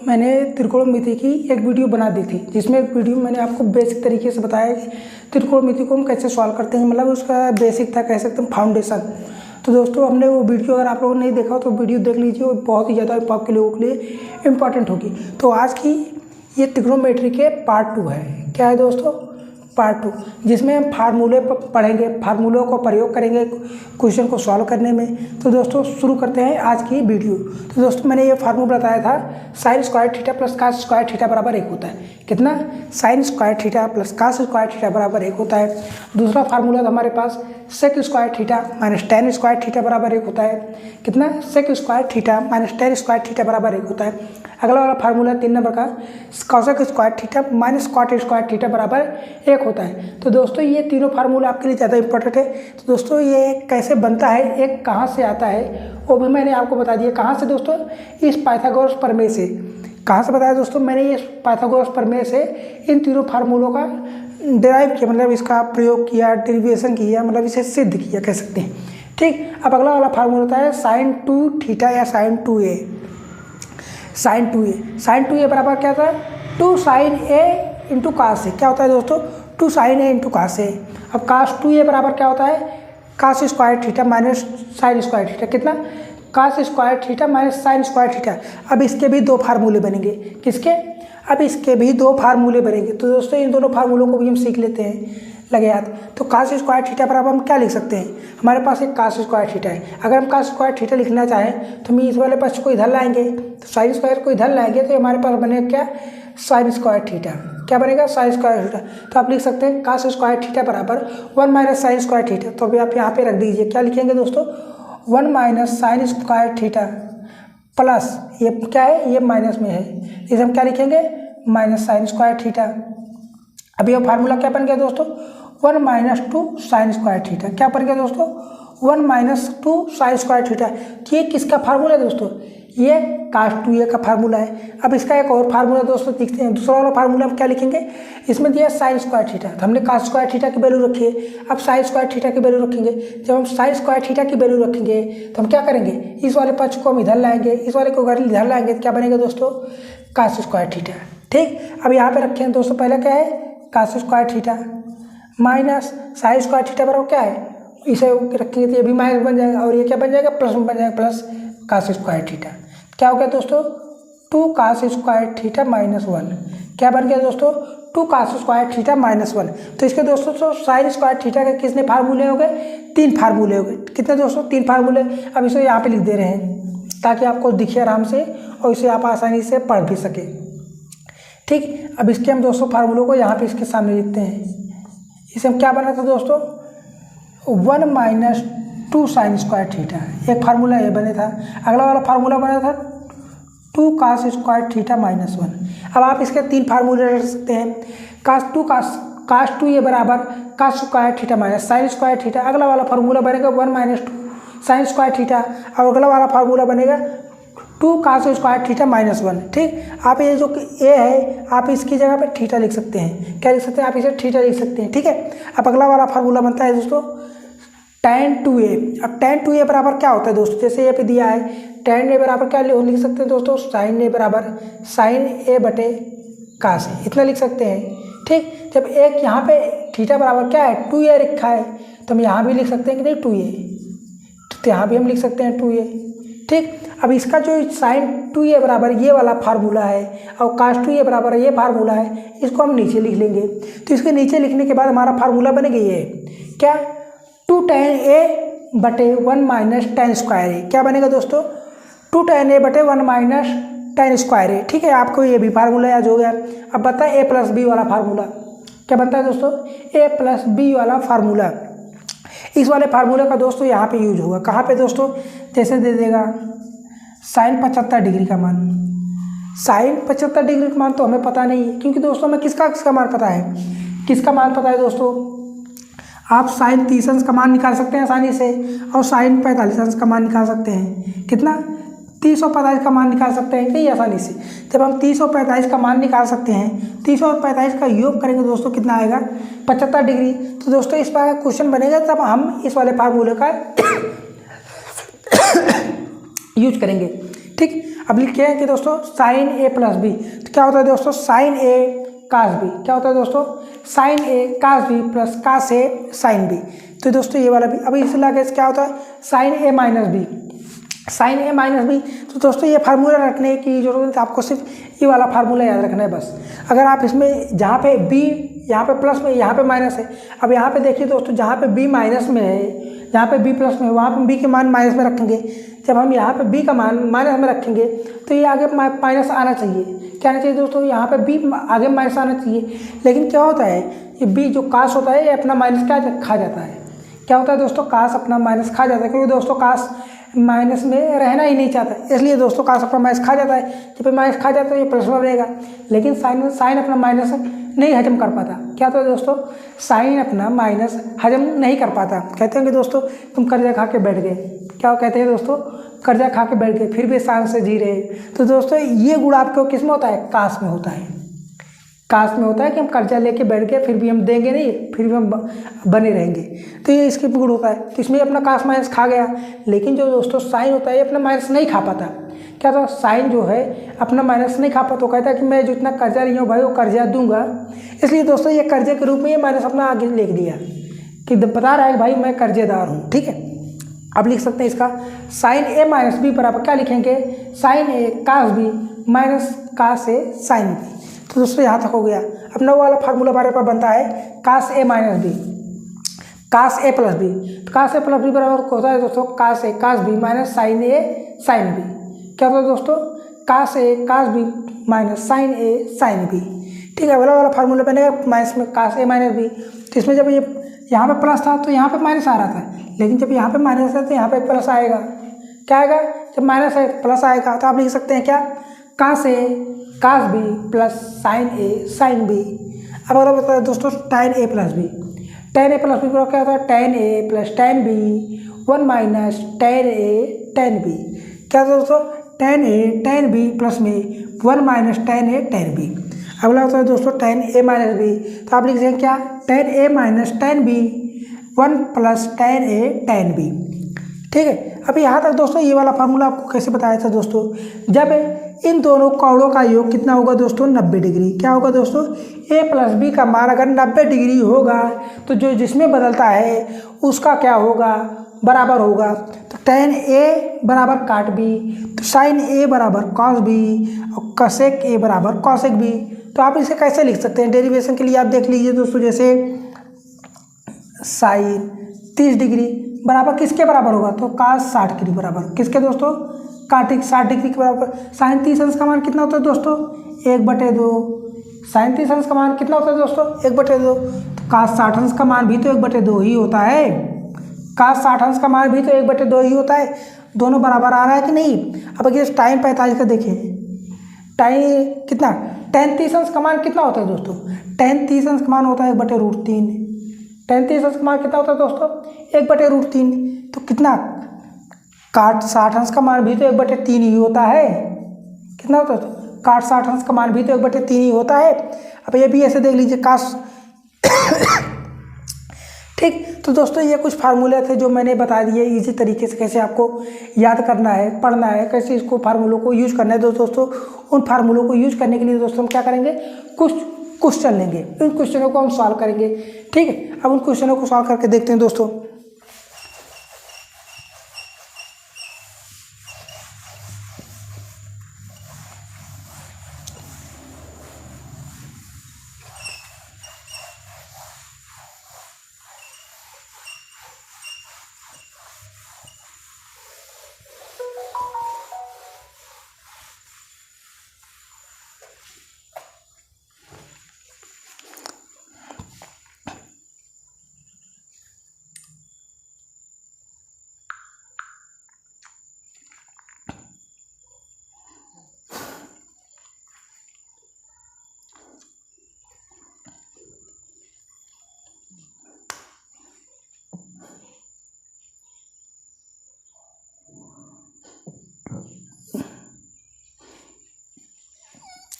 मैंने त्रिकोणमिति की एक वीडियो बना दी थी, जिसमें एक वीडियो मैंने आपको बेसिक तरीके से बताया कि त्रिकोणमिति को हम कैसे सॉल्व करते हैं, मतलब उसका बेसिक था, कह सकते हैं फाउंडेशन। तो दोस्तों हमने वो वीडियो, अगर आप लोगों ने नहीं देखा हो तो वीडियो देख लीजिए, वो बहुत ही ज़्यादा आपके लोगों के लिए इम्पॉर्टेंट होगी। तो आज की ये त्रिकोणमिति के पार्ट 2 है। क्या है दोस्तों? पार्ट 2, जिसमें हम फार्मूले पढ़ेंगे, फार्मूलों को प्रयोग करेंगे क्वेश्चन को सॉल्व करने में। तो दोस्तों शुरू करते हैं आज की वीडियो। तो दोस्तों मैंने ये फार्मूला बताया था, sine square theta plus cos square theta बराबर 1 होता है। कितना? Sine square theta plus cos square theta बराबर 1 होता है। दूसरा फार्मूला था हमारे पास, sec square theta minus tan square theta बराबर 1 होता है। कितना? Sec square theta minus tan square theta बराबर 1 होता है। अगला वाला फार्मूला 3 नंबर का, cosec square theta minus cot square theta बराबर 1 होता है। तो दोस्तों ये तीनों फार्मूला आपके लिए ज़्यादा इंपॉर्टेंट है। तो दोस्तों ये कैसे बनता है, एक कहाँ से आता है, वो भी मैंने आपको बता दिया। कहाँ से दोस्तों? इस पाइथागोरस प्रमेय से। कहाँ से बताया दोस्तों? मैंने ये पाइथागोरस प्रमेय से इन तीनों फार्मूलों का डिराइव किया, मतलब इसका प्रयोग किया, डेरिवेशन किया, मतलब इसे सिद्ध किया कह सकते हैं। ठीक। अब अगला वाला फार्मूला होता है साइन 2 थीटा या साइन 2a। साइन 2a बराबर क्या होता है? 2 sine a into cos a. क्या होता है दोस्तों? 2 sine a into cos a. अब कास 2a बराबर क्या होता है? Cos square theta minus sine square theta. कितना? Cos square theta minus sine square theta. अब इसके भी 2 फार्मूले बनेंगे। किसके? अब इसके भी 2 फार्मूले बनेंगे। तो दोस्तों इन दोनों फार्मूलों को भी हम सीख लेते हैं, लगे याद। तो कास स्क्वायर थीटा बराबर हम क्या लिख सकते हैं? हमारे पास एक कास स्क्वायर थीटा है। अगर हम कास स्क्वायर थीटा लिखना चाहें तो हम इस वाले पक्ष को इधर लाएंगे, तो साइन स्क्वायर को इधर लाएंगे, तो हमारे पास बनेगा क्या? Sign square theta. क्या बनेगा? Sign square theta. तो आप लिख सकते हैं कास स्क्वायर थीटा बराबर 1 माइनस साइन स्क्वायर थीटा। तो अभी आप यहाँ पे रख दीजिए, क्या लिखेंगे दोस्तों? 1 minus sine square theta plus, ये क्या है? ये माइनस में है, इसे हम क्या लिखेंगे? Minus sine square theta. अभी ये फार्मूला क्या बन गया दोस्तों? 1 माइनस 2 साइन स्क्वायर थीटा। क्या बन गया दोस्तों? 1 माइनस 2 साइन स्क्वायर थीटा। ये किसका फार्मूला है दोस्तों? ये कास 2a का फार्मूला है। अब इसका एक और फार्मूला दोस्तों देखते हैं। दूसरा वाला फार्मूला हम क्या लिखेंगे? इसमें दिया साइन स्क्वायर थीटा, तो हमने कास स्क्वायर थीटा की वैल्यू रखी है। अब साइन स्क्वायर थीटा की वैल्यू रखेंगे। जब हम साइन स्क्वायर थीटा की वैल्यू रखेंगे तो हम क्या करेंगे? इस वाले पक्ष को हम इधर लाएंगे, इस वाले को इधर लाएंगे, तो क्या बनेगा दोस्तों? Cos square theta. ठीक। अब यहाँ पे रखे हैं दोस्तों, पहला क्या है? Cos square theta minus sine square theta बराबर क्या है? इसे रखेंगे तो ये भी माइनस बन जाएगा, और ये क्या बन जाएगा? प्लस में बन जाएगा, प्लस कास स्क्वायर थीटा। क्या हो गया दोस्तों? 2 कास स्क्वायर थीटा माइनस 1। क्या बन गया दोस्तों? 2 कास स्क्वायर थीटा माइनस 1। तो इसके दोस्तों तो साइन स्क्वायर थीटा के कितने फार्मूले हो गए? 3 फार्मूले हो गए। कितने दोस्तों? 3 फार्मूले। अब इसे यहाँ पे लिख दे रहे हैं ताकि आपको दिखे आराम से और इसे आप आसानी से पढ़ भी सके। ठीक। अब इसके हम दोस्तों फार्मूलों को यहाँ पे इसके सामने लिखते हैं। इसे हम क्या बना था दोस्तों? 1 माइनस 2 साइन स्क्वायर थीटा, एक फार्मूला ये बने था। अगला वाला फार्मूला बना था 2 कास स्क्वायर थीटा माइनस 1। अब आप इसके 3 फार्मूले रख सकते हैं। कास 2a बराबर cos square theta minus sine square theta. अगला वाला फार्मूला बनेगा 1 माइनस 2 साइन स्क्वायर थीटा, और अगला वाला फार्मूला बनेगा 2 कास स्क्वायर थीटा माइनस 1। ठीक। आप ये जो ए है, आप इसकी जगह पे थीटा लिख सकते हैं। क्या लिख सकते हैं? आप इसे थीटा लिख सकते हैं। ठीक है। अब अगला वाला फार्मूला बनता है दोस्तों tan 2a। अब tan 2a बराबर क्या होता है दोस्तों? जैसे ये पे दिया है, tan a बराबर क्या लिख सकते हैं दोस्तों? साइन a बराबर साइन a बटे कास a, इतना लिख सकते हैं। ठीक। जब एक यहाँ पे थीटा बराबर क्या है? 2a लिखा है, तो हम यहाँ भी लिख सकते हैं कि नहीं 2a, तो यहाँ भी हम लिख सकते हैं 2a। ठीक। अब इसका जो साइन 2a बराबर ये वाला फार्मूला है और कास 2a बराबर ये फार्मूला है, इसको हम नीचे लिख लेंगे। तो इसके नीचे लिखने के बाद हमारा फार्मूला बनेगा ये, क्या? 2 tan a बटे 1 माइनस टेन स्क्वायर ए। क्या बनेगा दोस्तों? 2 tan a बटे 1 माइनस टेन स्क्वायर ए। ठीक है। आपको ये भी फार्मूला याद हो गया। अब बताए a प्लस बी वाला फार्मूला क्या बनता है दोस्तों? a प्लस बी वाला फार्मूला। इस वाले फार्मूले का दोस्तों यहाँ पे यूज होगा। कहाँ पे दोस्तों? जैसे दे देगा साइन 75 डिग्री का मान। साइन 75 डिग्री का मान तो हमें पता नहीं है, क्योंकि दोस्तों हमें किसका मान पता है? किसका मान पता है दोस्तों? आप साइन 30 अंश का मान निकाल सकते हैं आसानी से, और साइन 45 अंश का मान निकाल सकते हैं। कितना? 30 और 45 का मान निकाल सकते हैं नहीं आसानी से। जब हम 30 और 45 का मान निकाल सकते हैं, 30 और 45 का योग करेंगे दोस्तों, कितना आएगा? 75 डिग्री। तो दोस्तों इस बार क्वेश्चन बनेगा तब हम इस वाले फार्मूले का यूज करेंगे। ठीक। अब लिखे हैं कि दोस्तों साइन ए प्लस बी, तो क्या होता है दोस्तों साइन ए कास बी, क्या होता है दोस्तों साइन ए कास बी प्लस कास ए साइन बी। तो दोस्तों ये वाला भी, अभी इस लाके क्या होता है साइन ए माइनस बी, साइन ए माइनस बी। तो दोस्तों ये फार्मूला रखने की जरूरत है, आपको सिर्फ ये वाला फार्मूला याद रखना है बस। अगर आप इसमें जहाँ पे बी यहाँ पे प्लस में यहाँ पे माइनस है, अब यहाँ पे देखिए दोस्तों जहाँ पे बी माइनस में है, यहाँ पे बी प्लस में है, वहाँ पे बी के मान माइनस में रखेंगे। जब हम यहाँ पे बी का मान माइनस में रखेंगे तो ये आगे माइनस आना चाहिए, क्या आना चाहिए दोस्तों यहाँ पे बी आगे माइनस आना चाहिए। लेकिन क्या होता है ये बी जो कास होता है ये अपना माइनस क्या खा जाता है, क्या होता है दोस्तों कास अपना माइनस खा जाता है, क्योंकि दोस्तों कास माइनस में रहना ही नहीं चाहता, इसलिए दोस्तों कास अपना माइनस खा जाता है। जब माइनस खा जाता है ये प्लस में रहेगा, लेकिन साइन अपना माइनस नहीं हजम कर पाता। क्या होता है दोस्तों साइन अपना माइनस हजम नहीं कर पाता। कहते हैं कि दोस्तों तुम कर्जा खा के बैठ गए, क्या कहते हैं दोस्तों कर्जा खा के बैठ गए फिर भी शान से जी रहे। तो दोस्तों ये गुण आपको किस में होता है कास में होता है, कास में होता है कि हम कर्जा लेके बैठ गए फिर भी हम देंगे नहीं, फिर भी हम बने रहेंगे। तो ये इसके गुण होता है, तो इसमें अपना कास माइनस खा गया। लेकिन जो दोस्तों साइन होता है ये अपना माइनस नहीं खा पाता। क्या तो साइन जो है अपना माइनस नहीं खा पाता, तो कहता है कि मैं जो इतना कर्जा लिया हूँ भाई वो कर्जा दूंगा, इसलिए दोस्तों ये कर्जे के रूप में ये माइनस अपना आगे लिख दिया कि बता रहा है कि भाई मैं कर्जेदार हूँ। ठीक है, अब लिख सकते हैं इसका साइन ए माइनस बी बराबर क्या लिखेंगे साइन ए कास बी माइनस कास ए साइन बी। तो दोस्तों यहाँ तक हो गया। अपना वाला फार्मूला हमारे पास बनता है कास ए माइनस बी कास ए प्लस बी, तो कास ए प्लस बी बराबर होता है दोस्तों कास a cos B minus sign a sine B. क्या होता है दोस्तों कास a cos B minus sign a sine B. ठीक है, वाला फार्मूला बनेगा माइनस में कास ए माइनस बी। तो इसमें जब ये यहाँ पे प्लस था तो यहाँ पे माइनस आ रहा था, लेकिन जब यहाँ पे माइनस है तो यहाँ पे प्लस आएगा। क्या आएगा जब माइनस है प्लस आएगा। तो आप लिख सकते हैं क्या cos a cos b plus sine a sine b. अब अगर बताए दोस्तों tan a plus b, tan a plus b क्या होता है tan a plus tan b 1 minus tan a tan b. क्या होता है दोस्तों tan a tan b plus में 1 minus tan a tan b. अगला होता है दोस्तों tan ए माइनस बी, तो आप लिख सकते हैं क्या tan a minus tan b 1 plus tan a tan b. ठीक है, अब यहाँ तक दोस्तों ये वाला फार्मूला आपको कैसे बताया था दोस्तों, जब इन दोनों कोणों का योग कितना होगा दोस्तों 90 डिग्री। क्या होगा दोस्तों ए प्लस बी का मान अगर 90 डिग्री होगा तो जो जिसमें बदलता है उसका क्या होगा बराबर होगा। तो tan ए बराबर काट बी, तो साइन ए बराबर कॉस बी और कसेक ए बराबर कॉसेक बी। तो आप इसे कैसे लिख सकते हैं डेरिवेशन के लिए आप देख लीजिए दोस्तों, जैसे साइन 30 डिग्री बराबर किसके बराबर होगा तो कास 60 डिग्री बराबर किसके दोस्तों काटिक 60 डिग्री के बराबर। साइन 30 अंश का मान कितना होता है दोस्तों 1/2। साइन 30 अंश का मान कितना होता है दोस्तों 1/2। तो कास 60 अंश का मान भी तो 1/2 ही होता है, कास 60 अंश का मान भी तो 1/2 ही होता है। दोनों बराबर आ रहा है कि नहीं। अब अगर टाइम 45 का देखें, टाइम कितना tan 30 अंश का मान कितना होता है दोस्तों tan 30 अंश का मान होता है 1/√3। tan 30 अंश का मान कितना होता है दोस्तों 1/√3। तो कितना काट 60 अंश का मान भी तो 1/3 ही होता है। कितना होता है तो काट 60 अंश का मान भी तो 1/3 ही होता है। अब ये भी ऐसे देख लीजिए काश ठीक। तो दोस्तों ये कुछ फार्मूले थे जो मैंने बता दिए इजी तरीके से कैसे आपको याद करना है पढ़ना है, कैसे इसको फार्मूलों को यूज करना है। दोस्तों उन फार्मूलों को यूज करने के लिए दोस्तों हम क्या करेंगे कुछ क्वेश्चन लेंगे, उन क्वेश्चनों को हम सॉल्व करेंगे। ठीक है, अब उन क्वेश्चनों को सॉल्व करके देखते हैं दोस्तों।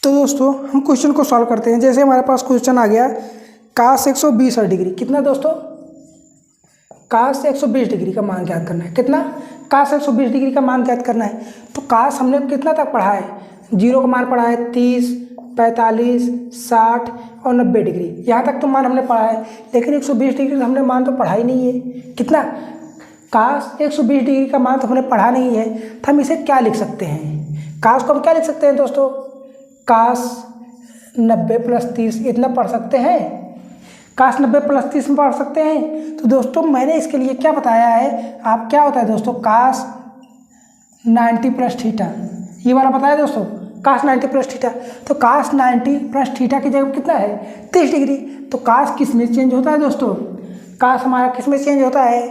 तो दोस्तों हम क्वेश्चन को सॉल्व करते हैं। जैसे हमारे पास क्वेश्चन आ गया काश 120 डिग्री, कितना दोस्तों काश 120 डिग्री का मान ज्ञात करना है। कितना काश 120 डिग्री का मान ज्ञात करना है। तो काश हमने कितना तक पढ़ा है, 0 का मान पढ़ा है 30, 45, 60 और 90 डिग्री, यहाँ तक तो मान हमने पढ़ा है। लेकिन 120 डिग्री हमने मान तो पढ़ा ही नहीं है। कितना, काश 120 डिग्री का मान तो हमने पढ़ा नहीं है, तो हम इसे क्या लिख सकते हैं, काश को हम क्या लिख सकते हैं दोस्तों, काश 90 + 30 इतना पढ़ सकते हैं, काश 90 + 30 में पढ़ सकते हैं। तो दोस्तों मैंने इसके लिए क्या बताया है, आप क्या होता है दोस्तों, काश 90 + थीटा, ये वाला बताया दोस्तों, काश 90 + थीटा। तो काश 90 + थीटा की जगह कितना है, 30 डिग्री। तो काश किस में चेंज होता है दोस्तों, काश हमारा किस में चेंज होता है,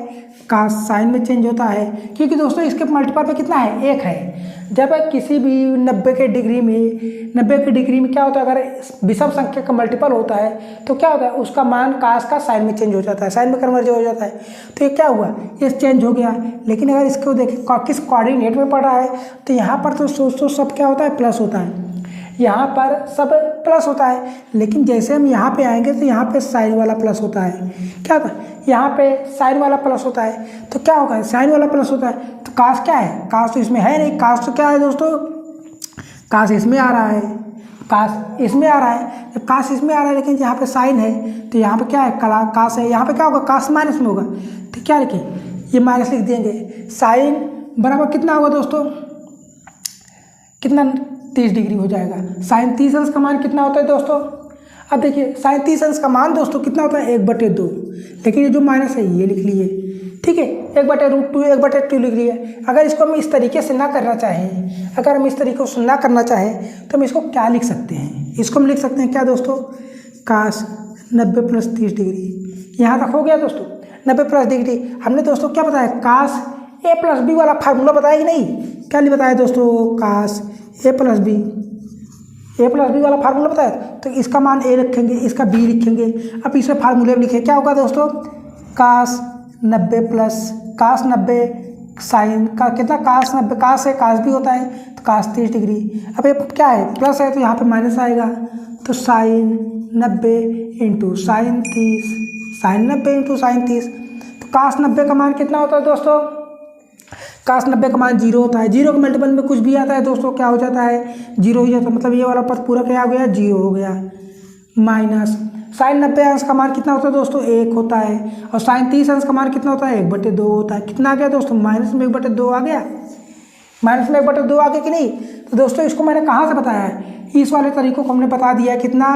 काश साइन में चेंज होता है, क्योंकि दोस्तों इसके मल्टीपल पे कितना है, 1 है। जब किसी भी 90 के डिग्री में क्या होता है, अगर विषम संख्या का मल्टीपल होता है तो क्या होता है, उसका मान काश का साइन में चेंज हो जाता है, साइन में कन्वर्ज हो जाता है। तो ये क्या हुआ, ये चेंज हो गया। लेकिन अगर इसको देखें किस कोऑर्डिनेट में पड़ रहा है, तो यहाँ पर तो सब क्या होता है, प्लस होता है, यहाँ पर सब प्लस होता है। लेकिन जैसे हम यहाँ पे आएंगे तो यहाँ पे साइन वाला प्लस होता है, क्या होता है, यहाँ पे साइन वाला प्लस होता है। तो क्या होगा, साइन वाला प्लस होता है। तो काश क्या है, काश तो इसमें है नहीं, काश तो क्या है दोस्तों, काश इसमें आ रहा है, काश इसमें आ रहा है। जब काश इसमें आ रहा है लेकिन यहाँ पे साइन है, तो यहाँ पे क्या है, काश है, यहाँ पे क्या होगा, काश माइनस में होगा। तो क्या लिखें, ये माइनस लिख देंगे। साइन बराबर कितना होगा दोस्तों, कितना, 30 डिग्री हो जाएगा। साइन 30 अंश का मान कितना होता है दोस्तों, अब देखिए साइन 30 अंश का मान दोस्तों कितना होता है, 1/2। लेकिन ये जो माइनस है ये लिख लिए, ठीक है, 1/√2, 1/2 लिख लिए। अगर इसको हम इस तरीके से ना करना चाहें, अगर हम इस तरीके से ना करना चाहें तो हम इसको क्या लिख सकते हैं, इसको हम लिख सकते हैं क्या दोस्तों, काश 90 + 30 डिग्री। यहाँ तक हो गया दोस्तों, 90 + डिग्री। हमने दोस्तों क्या बताया, काश a + b वाला फार्मूला बताया कि नहीं, क्या नहीं बताया दोस्तों, काश a + b वाला फार्मूला बताया। तो इसका मान a रखेंगे, इसका b लिखेंगे। अब इसमें फार्मूले लिखे, क्या होगा दोस्तों, काश 90 साइन का कितना, काश 90, काश है, काश भी होता है, तो काश 30 डिग्री। अब ये क्या है, प्लस है, तो यहाँ पे माइनस आएगा। तो साइन 90 × साइन 30, साइन 90 × साइन 30। तो काश 90 का मान कितना होता है दोस्तों, काश 90 का मान 0 होता है। 0 के मल्टीपल में कुछ भी आता है दोस्तों क्या हो जाता है, 0 हो जाता है। मतलब ये वाला पद पूरा क्या हो गया, 0 हो गया। माइनस साइन 90 अंश का मान कितना होता है दोस्तों, 1 होता है। और साइन 30 अंश का मान कितना होता है, 1/2 होता है। कितना आ गया दोस्तों, माइनस में 1/2 आ गया, माइनस में 1/2 आ गया कि नहीं। तो दोस्तों इसको मैंने कहाँ से बताया है, इस वाले तरीकों को हमने बता दिया, कितना,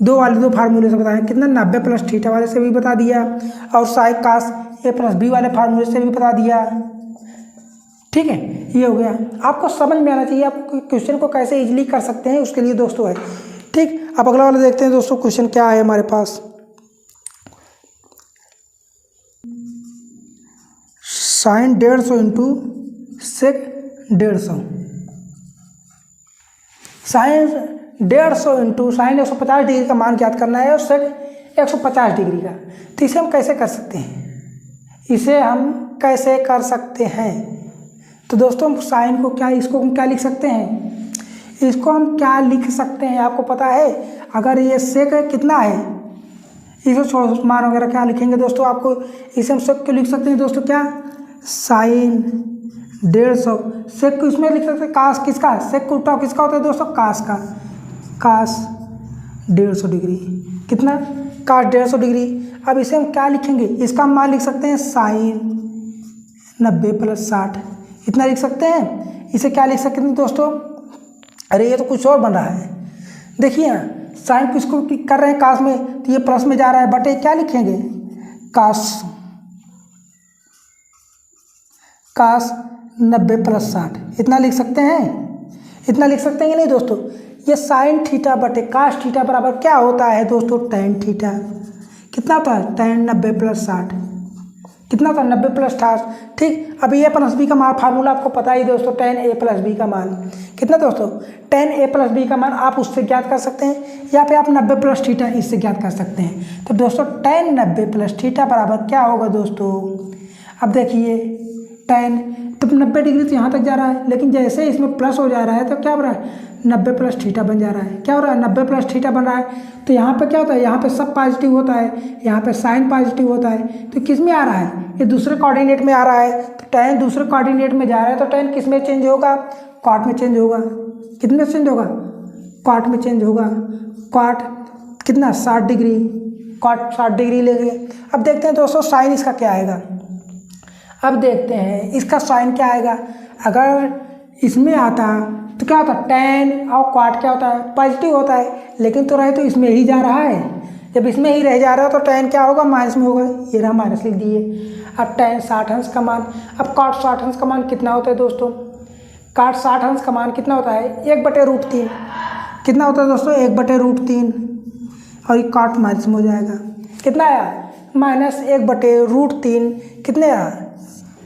दो फार्मूले से बताया, कितना 90 + थीटा वाले से भी बता दिया, और साइन काश a + b वाले फार्मूले से भी बता दिया। ठीक है, ये हो गया। आपको समझ में आना चाहिए आप क्वेश्चन को कैसे इजीली कर सकते हैं, उसके लिए दोस्तों है। ठीक, अब अगला वाला देखते हैं दोस्तों, क्वेश्चन क्या है हमारे पास। साइन 150 × सेक 150, साइन 150 × साइन 150 डिग्री का मान ज्ञात करना है और सेक 150 डिग्री का। तो इसे हम कैसे कर सकते हैं, इसे हम कैसे कर सकते हैं। तो दोस्तों साइन को क्या, इसको हम क्या लिख सकते हैं, इसको हम क्या लिख सकते हैं, आपको पता है। अगर ये सेक कितना है, इसे छोड़ो, मान वगैरह क्या लिखेंगे दोस्तों, आपको इसे हम सेक क्यों लिख सकते हैं दोस्तों, क्या, साइन 150, सेक को इसमें लिख सकते हैं, काश किसका, सेक को उल्टा किसका होता है दोस्तों, काश का, काश 150 डिग्री, कितना, काश 150 डिग्री। अब इसे हम क्या लिखेंगे, इसका हम मान लिख सकते हैं साइन 90 + 60, इतना लिख सकते हैं। इसे क्या लिख सकते हैं दोस्तों, अरे ये तो कुछ और बन रहा है, देखिए ना, साइन किसको कर रहे हैं, काश में, तो ये प्लस में जा रहा है, बटे क्या लिखेंगे, काश 90 + 60, इतना लिख सकते हैं, इतना लिख सकते हैं कि नहीं दोस्तों। ये साइन थीटा बटे काश थीटा बराबर क्या होता है दोस्तों, टैन थीटा। कितना होता है, टैन 90 + 60, कितना होता है, 90 + 60। ठीक, अब a + b का मान फार्मूला आपको पता ही दोस्तों, tan a + b का मान कितना दोस्तों, tan a + b का मान आप उससे ज्ञात कर सकते हैं, या फिर आप 90 + थीटा इससे ज्ञात कर सकते हैं। तो दोस्तों tan 90 + थीटा बराबर क्या होगा दोस्तों, अब देखिए tan, तो 90 डिग्री तो यहाँ तक जा रहा है, लेकिन जैसे इसमें प्लस हो जा रहा है तो क्या हो रहा है, 90 प्लस थीटा बन जा रहा है। क्या हो रहा है? 90 प्लस थीटा बन रहा है। तो यहाँ पे क्या होता है? यहाँ पे सब पॉजिटिव होता है, यहाँ पे साइन पॉजिटिव होता है। तो किस में आ रहा है? ये दूसरे कोऑर्डिनेट में आ रहा है। तो tan दूसरे कोऑर्डिनेट में जा रहा है, तो tan किस में चेंज होगा? कॉट में चेंज होगा। कितने चेंज होगा? कॉट में चेंज होगा। कॉट कितना? 60 डिग्री। कॉट 60 डिग्री लेंगे। अब देखते हैं दोस्तों साइन इसका क्या आएगा। अब देखते हैं इसका साइन क्या आएगा। अगर इसमें आता तो क्या होता है? tan और कॉट क्या होता है? पॉजिटिव होता है, लेकिन तो रहे तो इसमें ही जा रहा है। जब इसमें ही रह जा रहा है तो tan क्या होगा? माइनस में होगा। ये रहा माइनस लिख दिए। अब tan 60 अंश का मान, अब कॉट 60 अंश का मान कितना होता है दोस्तों? कॉट 60 अंश का मान कितना होता है? 1/√3। कितना होता है दोस्तों? 1/√3। और ये कॉट माइनस में हो जाएगा। कितना आया? -1/√3। कितने आया?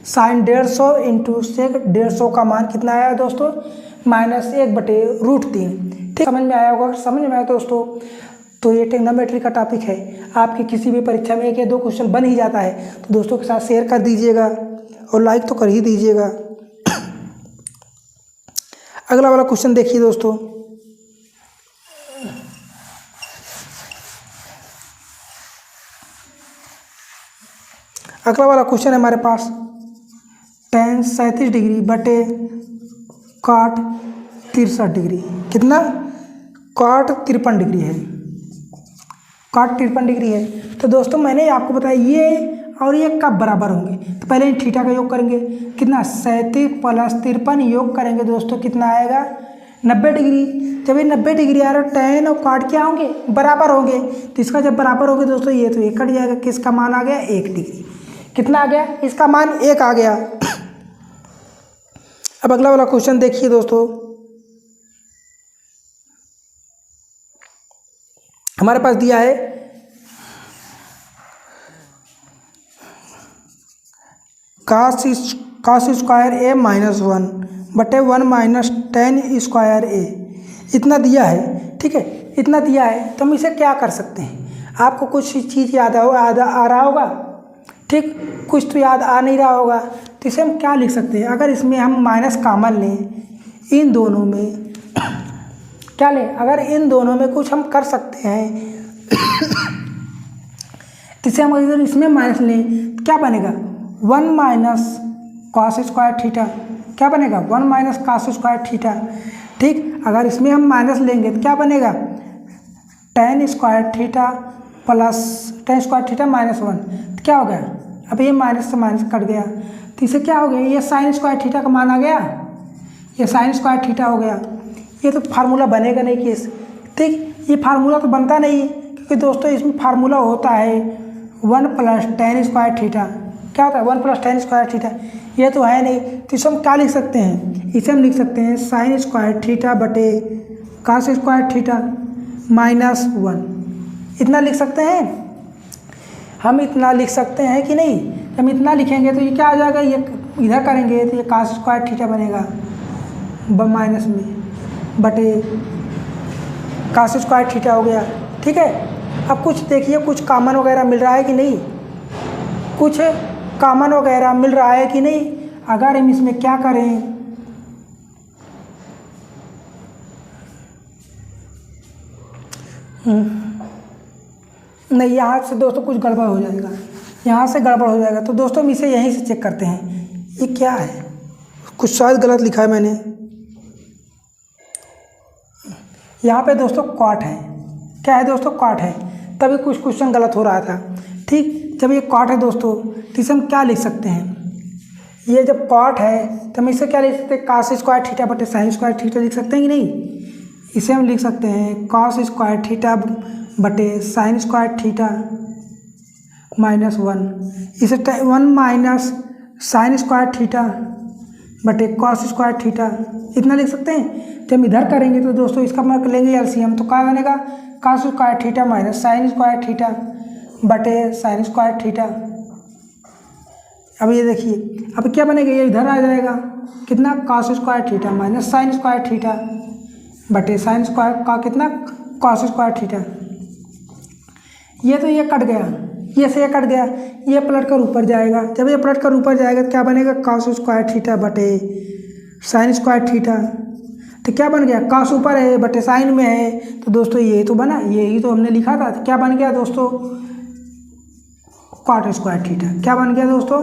साइन 150 इंटू सेक 150 का मान कितना आया दोस्तों? -1/√3। ठीक, समझ में आया होगा? समझ में आया दोस्तों? तो ये ट्रिग्नोमेट्री का टॉपिक है। आपकी किसी भी परीक्षा में 1 या 2 क्वेश्चन बन ही जाता है, तो दोस्तों के साथ शेयर कर दीजिएगा और लाइक तो कर ही दीजिएगा। अगला वाला क्वेश्चन देखिए दोस्तों। अगला वाला क्वेश्चन है हमारे पास tan 37 डिग्री बटे कॉट 63 डिग्री। कितना? कॉट 53 डिग्री है। कॉट 53 डिग्री है। तो दोस्तों मैंने आपको बताया ये और ये कब बराबर होंगे। तो पहले थीटा का योग करेंगे। कितना? 37 प्लस 53 योग करेंगे दोस्तों, कितना आएगा? 90 डिग्री। जब ये 90 डिग्री आ रहा है, tan और कॉट क्या होंगे? बराबर होंगे। तो इसका जब बराबर होंगे दोस्तों, ये तो 1 कट जाएगा। किसका मान आ गया? 1 डिग्री। कितना आ गया? इसका मान 1 आ गया। अब अगला वाला क्वेश्चन देखिए दोस्तों। हमारे पास दिया है cos स्क्वायर a -1 बटे 1 माइनस tan स्क्वायर a। इतना दिया है, ठीक है, इतना दिया है। तो हम इसे क्या कर सकते हैं? आपको कुछ चीज़ याद आ रहा होगा, ठीक, कुछ तो याद आ नहीं रहा होगा। तो इसे हम क्या लिख सकते हैं? अगर इसमें हम माइनस कॉमन लें, इन दोनों में क्या लें? अगर इन दोनों में कुछ हम कर सकते हैं तो इसे हम अगर इसमें माइनस लें तो क्या बनेगा? 1 माइनस कॉस स्क्वायर थीटा। क्या बनेगा? 1 माइनस कॉस स्क्वायर थीटा। ठीक, अगर इसमें हम माइनस लेंगे तो क्या बनेगा? tan square theta plus tan square theta -1। तो क्या हो गया? अब ये माइनस से माइनस कट गया, तो इसे क्या हो गया? ये साइन स्क्वायर थीटा का मान आ गया। ये साइन स्क्वायर थीटा हो गया। ये तो फार्मूला बनेगा नहीं कि ठीक, ये फार्मूला तो बनता नहीं, क्योंकि दोस्तों इसमें फार्मूला होता है 1 प्लस tan स्क्वायर थीटा। क्या होता है? 1 प्लस tan स्क्वायर थीटा। ये तो है नहीं, तो इसे हम क्या लिख सकते हैं? इसे हम लिख सकते हैं साइन स्क्वायर थीटा बटे कॉस स्क्वायर थीटा -1। इतना लिख सकते हैं हम। इतना लिख सकते हैं कि नहीं? हम इतना लिखेंगे तो ये क्या आ जाएगा? ये इधर करेंगे तो ये कॉस स्क्वायर थीटा बनेगा माइनस में बटे कॉस स्क्वायर थीटा हो गया। ठीक है, अब कुछ देखिए, कुछ कॉमन वगैरह मिल रहा है कि नहीं? कुछ कॉमन वगैरह मिल रहा है कि नहीं? अगर हम इसमें क्या करें, नहीं, यहाँ से दोस्तों कुछ गड़बड़ हो जाएगा, यहाँ से गड़बड़ हो जाएगा। तो दोस्तों हम इसे यहीं से चेक करते हैं। ये क्या है? कुछ शायद गलत लिखा है मैंने। यहाँ पे दोस्तों कॉट है। क्या है दोस्तों? कॉट है। तभी कुछ क्वेश्चन गलत हो रहा था। ठीक, जब ये कॉट है दोस्तों, तो इसे हम क्या लिख सकते हैं? ये जब कॉट है तो हम इसे क्या लिख सकते हैं? कॉस स्क्वायर थीटा बटे साइन स्क्वायर थीटा लिख सकते हैं कि नहीं? इसे हम लिख सकते हैं कॉस स्क्वायर थीटा बटे साइन स्क्वायर थीटा -1। इसे 1 माइनस साइन स्क्वायर थीटा बटे कॉस स्क्वायर थीटा, इतना लिख सकते हैं। तो हम इधर करेंगे तो दोस्तों इसका मतलब लेंगे एलसीएम, तो क्या बनेगा? Cos square theta minus sine square theta बटे साइन स्क्वायर थीटा। अब ये देखिए, अब क्या बनेगा? ये इधर आ जाएगा। कितना? Cos square theta minus sine square theta बटे साइन स्क्वायर का कितना? Cos square theta. ये तो ये कट गया, ये से ये कट गया, ये पलट कर ऊपर जाएगा। जब ये पलट कर ऊपर जाएगा तो क्या बनेगा? कॉस स्क्वायर थीटा बटे साइन स्क्वायर थीटा। तो क्या बन गया, कॉस ऊपर है बटे साइन में है, तो दोस्तों ये तो बना, यही तो हमने लिखा था। तो क्या बन गया दोस्तों, कॉट स्क्वायर थीटा। क्या बन गया दोस्तों,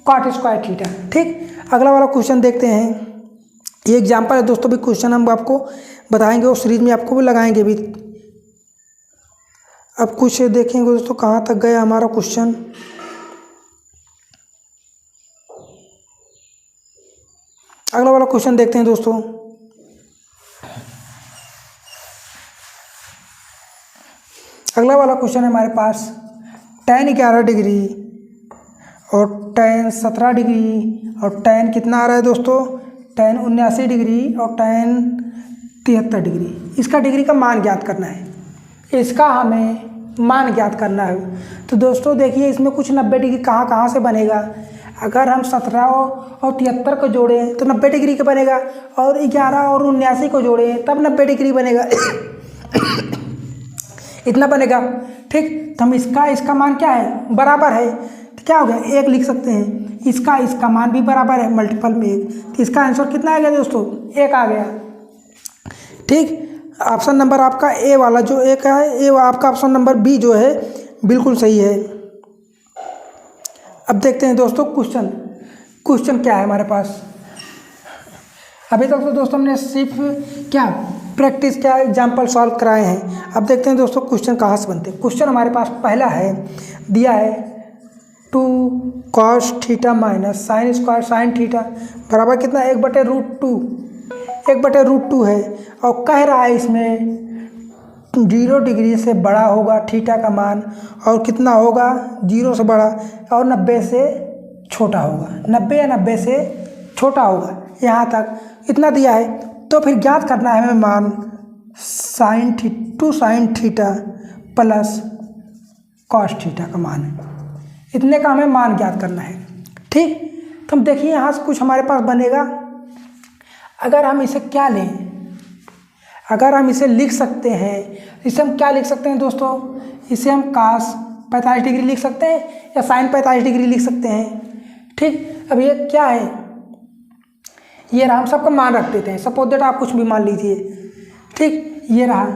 कॉट स्क्वायर थीटा। ठीक, अगला वाला क्वेश्चन देखते हैं। ये एग्जाम्पल है दोस्तों, भी क्वेश्चन हम आपको बताएंगे और सीरीज में आपको भी लगाएंगे भी। अब कुछ देखेंगे दोस्तों कहाँ तक गया हमारा क्वेश्चन। अगला वाला क्वेश्चन देखते हैं दोस्तों। अगला वाला क्वेश्चन है हमारे पास, tan 11 डिग्री और tan 17 डिग्री और tan कितना आ रहा है दोस्तों, tan 79 डिग्री और tan 73 डिग्री। इसका डिग्री का मान ज्ञात करना है, इसका हमें मान ज्ञात करना है। तो दोस्तों देखिए इसमें कुछ 90 डिग्री कहाँ कहाँ से बनेगा। अगर हम 17 और 73 को जोड़ें तो 90 डिग्री का बनेगा, और 11 और 79 को जोड़ें तब 90 डिग्री बनेगा। इतना बनेगा। ठीक, तो हम इसका मान क्या है, बराबर है, तो क्या हो गया, 1 लिख सकते हैं। इसका मान भी बराबर है, मल्टीपल में 1, तो इसका आंसर कितना आ गया दोस्तों, 1 आ गया। ठीक, ऑप्शन नंबर आपका ए वाला जो 1 है, ए आपका ऑप्शन नंबर बी जो है बिल्कुल सही है। अब देखते हैं दोस्तों क्वेश्चन क्या है हमारे पास। अभी तक तो दोस्तों हमने सिर्फ क्या प्रैक्टिस, क्या एग्जाम्पल सॉल्व कराए हैं। अब देखते हैं दोस्तों क्वेश्चन कहाँ से बनते हैं। क्वेश्चन हमारे पास पहला है, दिया है 2 cos theta minus sine square sine theta बराबर कितना, 1/√2, 1/√2 है, और कह रहा है इसमें 0 डिग्री से बड़ा होगा थीटा का मान, और कितना होगा 0 से बड़ा, और 90 से छोटा होगा, 90 या 90 से छोटा होगा। यहाँ तक इतना दिया है। तो फिर ज्ञात करना है हमें मान two sine theta plus cos theta का मान, इतने का हमें मान ज्ञात करना है। ठीक, तो हम देखिए यहाँ से कुछ हमारे पास बनेगा। अगर हम इसे क्या लें, अगर हम इसे लिख सकते हैं, इसे हम क्या लिख सकते हैं दोस्तों, इसे हम cos 45 डिग्री लिख सकते हैं या साइन 45 डिग्री लिख सकते हैं। ठीक, अब ये क्या है, ये रहा, हम सबका मान रख देते हैं, सपोज दैट आप कुछ भी मान लीजिए। ठीक, ये रहा,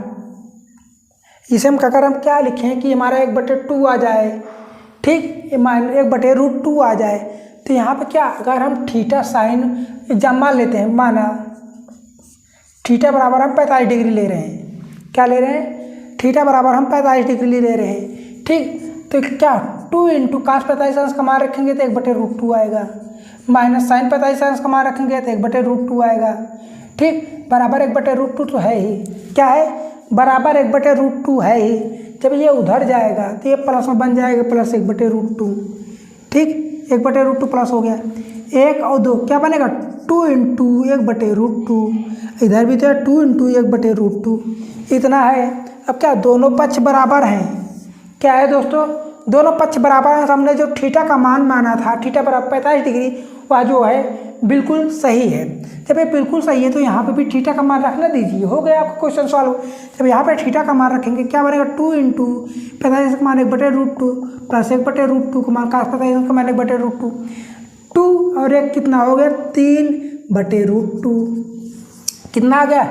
इसे हम अगर हम क्या लिखें कि हमारा 1/2 आ जाए। ठीक, ये मान 1/√2 आ जाए, तो यहाँ पे क्या, अगर हम थीटा साइन एग्जाम मान लेते हैं, माना थीटा बराबर हम 45 डिग्री ले रहे हैं, क्या ले रहे हैं, थीटा बराबर हम 45 डिग्री ले रहे हैं। ठीक, तो क्या 2 × cos 45 का मान रखेंगे तो 1/√2 आएगा, माइनस साइन 45 का मान रखेंगे तो 1/√2 आएगा। ठीक, बराबर 1/√2 तो है ही, क्या है, बराबर 1/√2 है ही। जब ये उधर जाएगा तो ये प्लस में बन जाएगा, प्लस 1/√2। ठीक, 1/√2 प्लस हो गया, 1 और 2 क्या बनेगा, 2 × 1/√2, इधर भी तो है 2 × 1/√2, इतना है। अब क्या, दोनों पक्ष बराबर हैं, क्या है दोस्तों, दोनों पक्ष बराबर हैं। हमने जो थीटा का मान माना था, थीटा बराबर 45 डिग्री, वह जो है बिल्कुल सही है। जब ये बिल्कुल सही है तो यहाँ पे भी थीटा का मान रखना दीजिए, हो गया आपका क्वेश्चन सॉल्व। जब यहाँ पे थीटा का मान रखेंगे क्या बनेगा, 2 × 45 का मान 1/√2 प्लस 1/√2 का मान cos 45 का मान 1/√2, 2 और 1 कितना हो गया, 3/√2, कितना आ गया,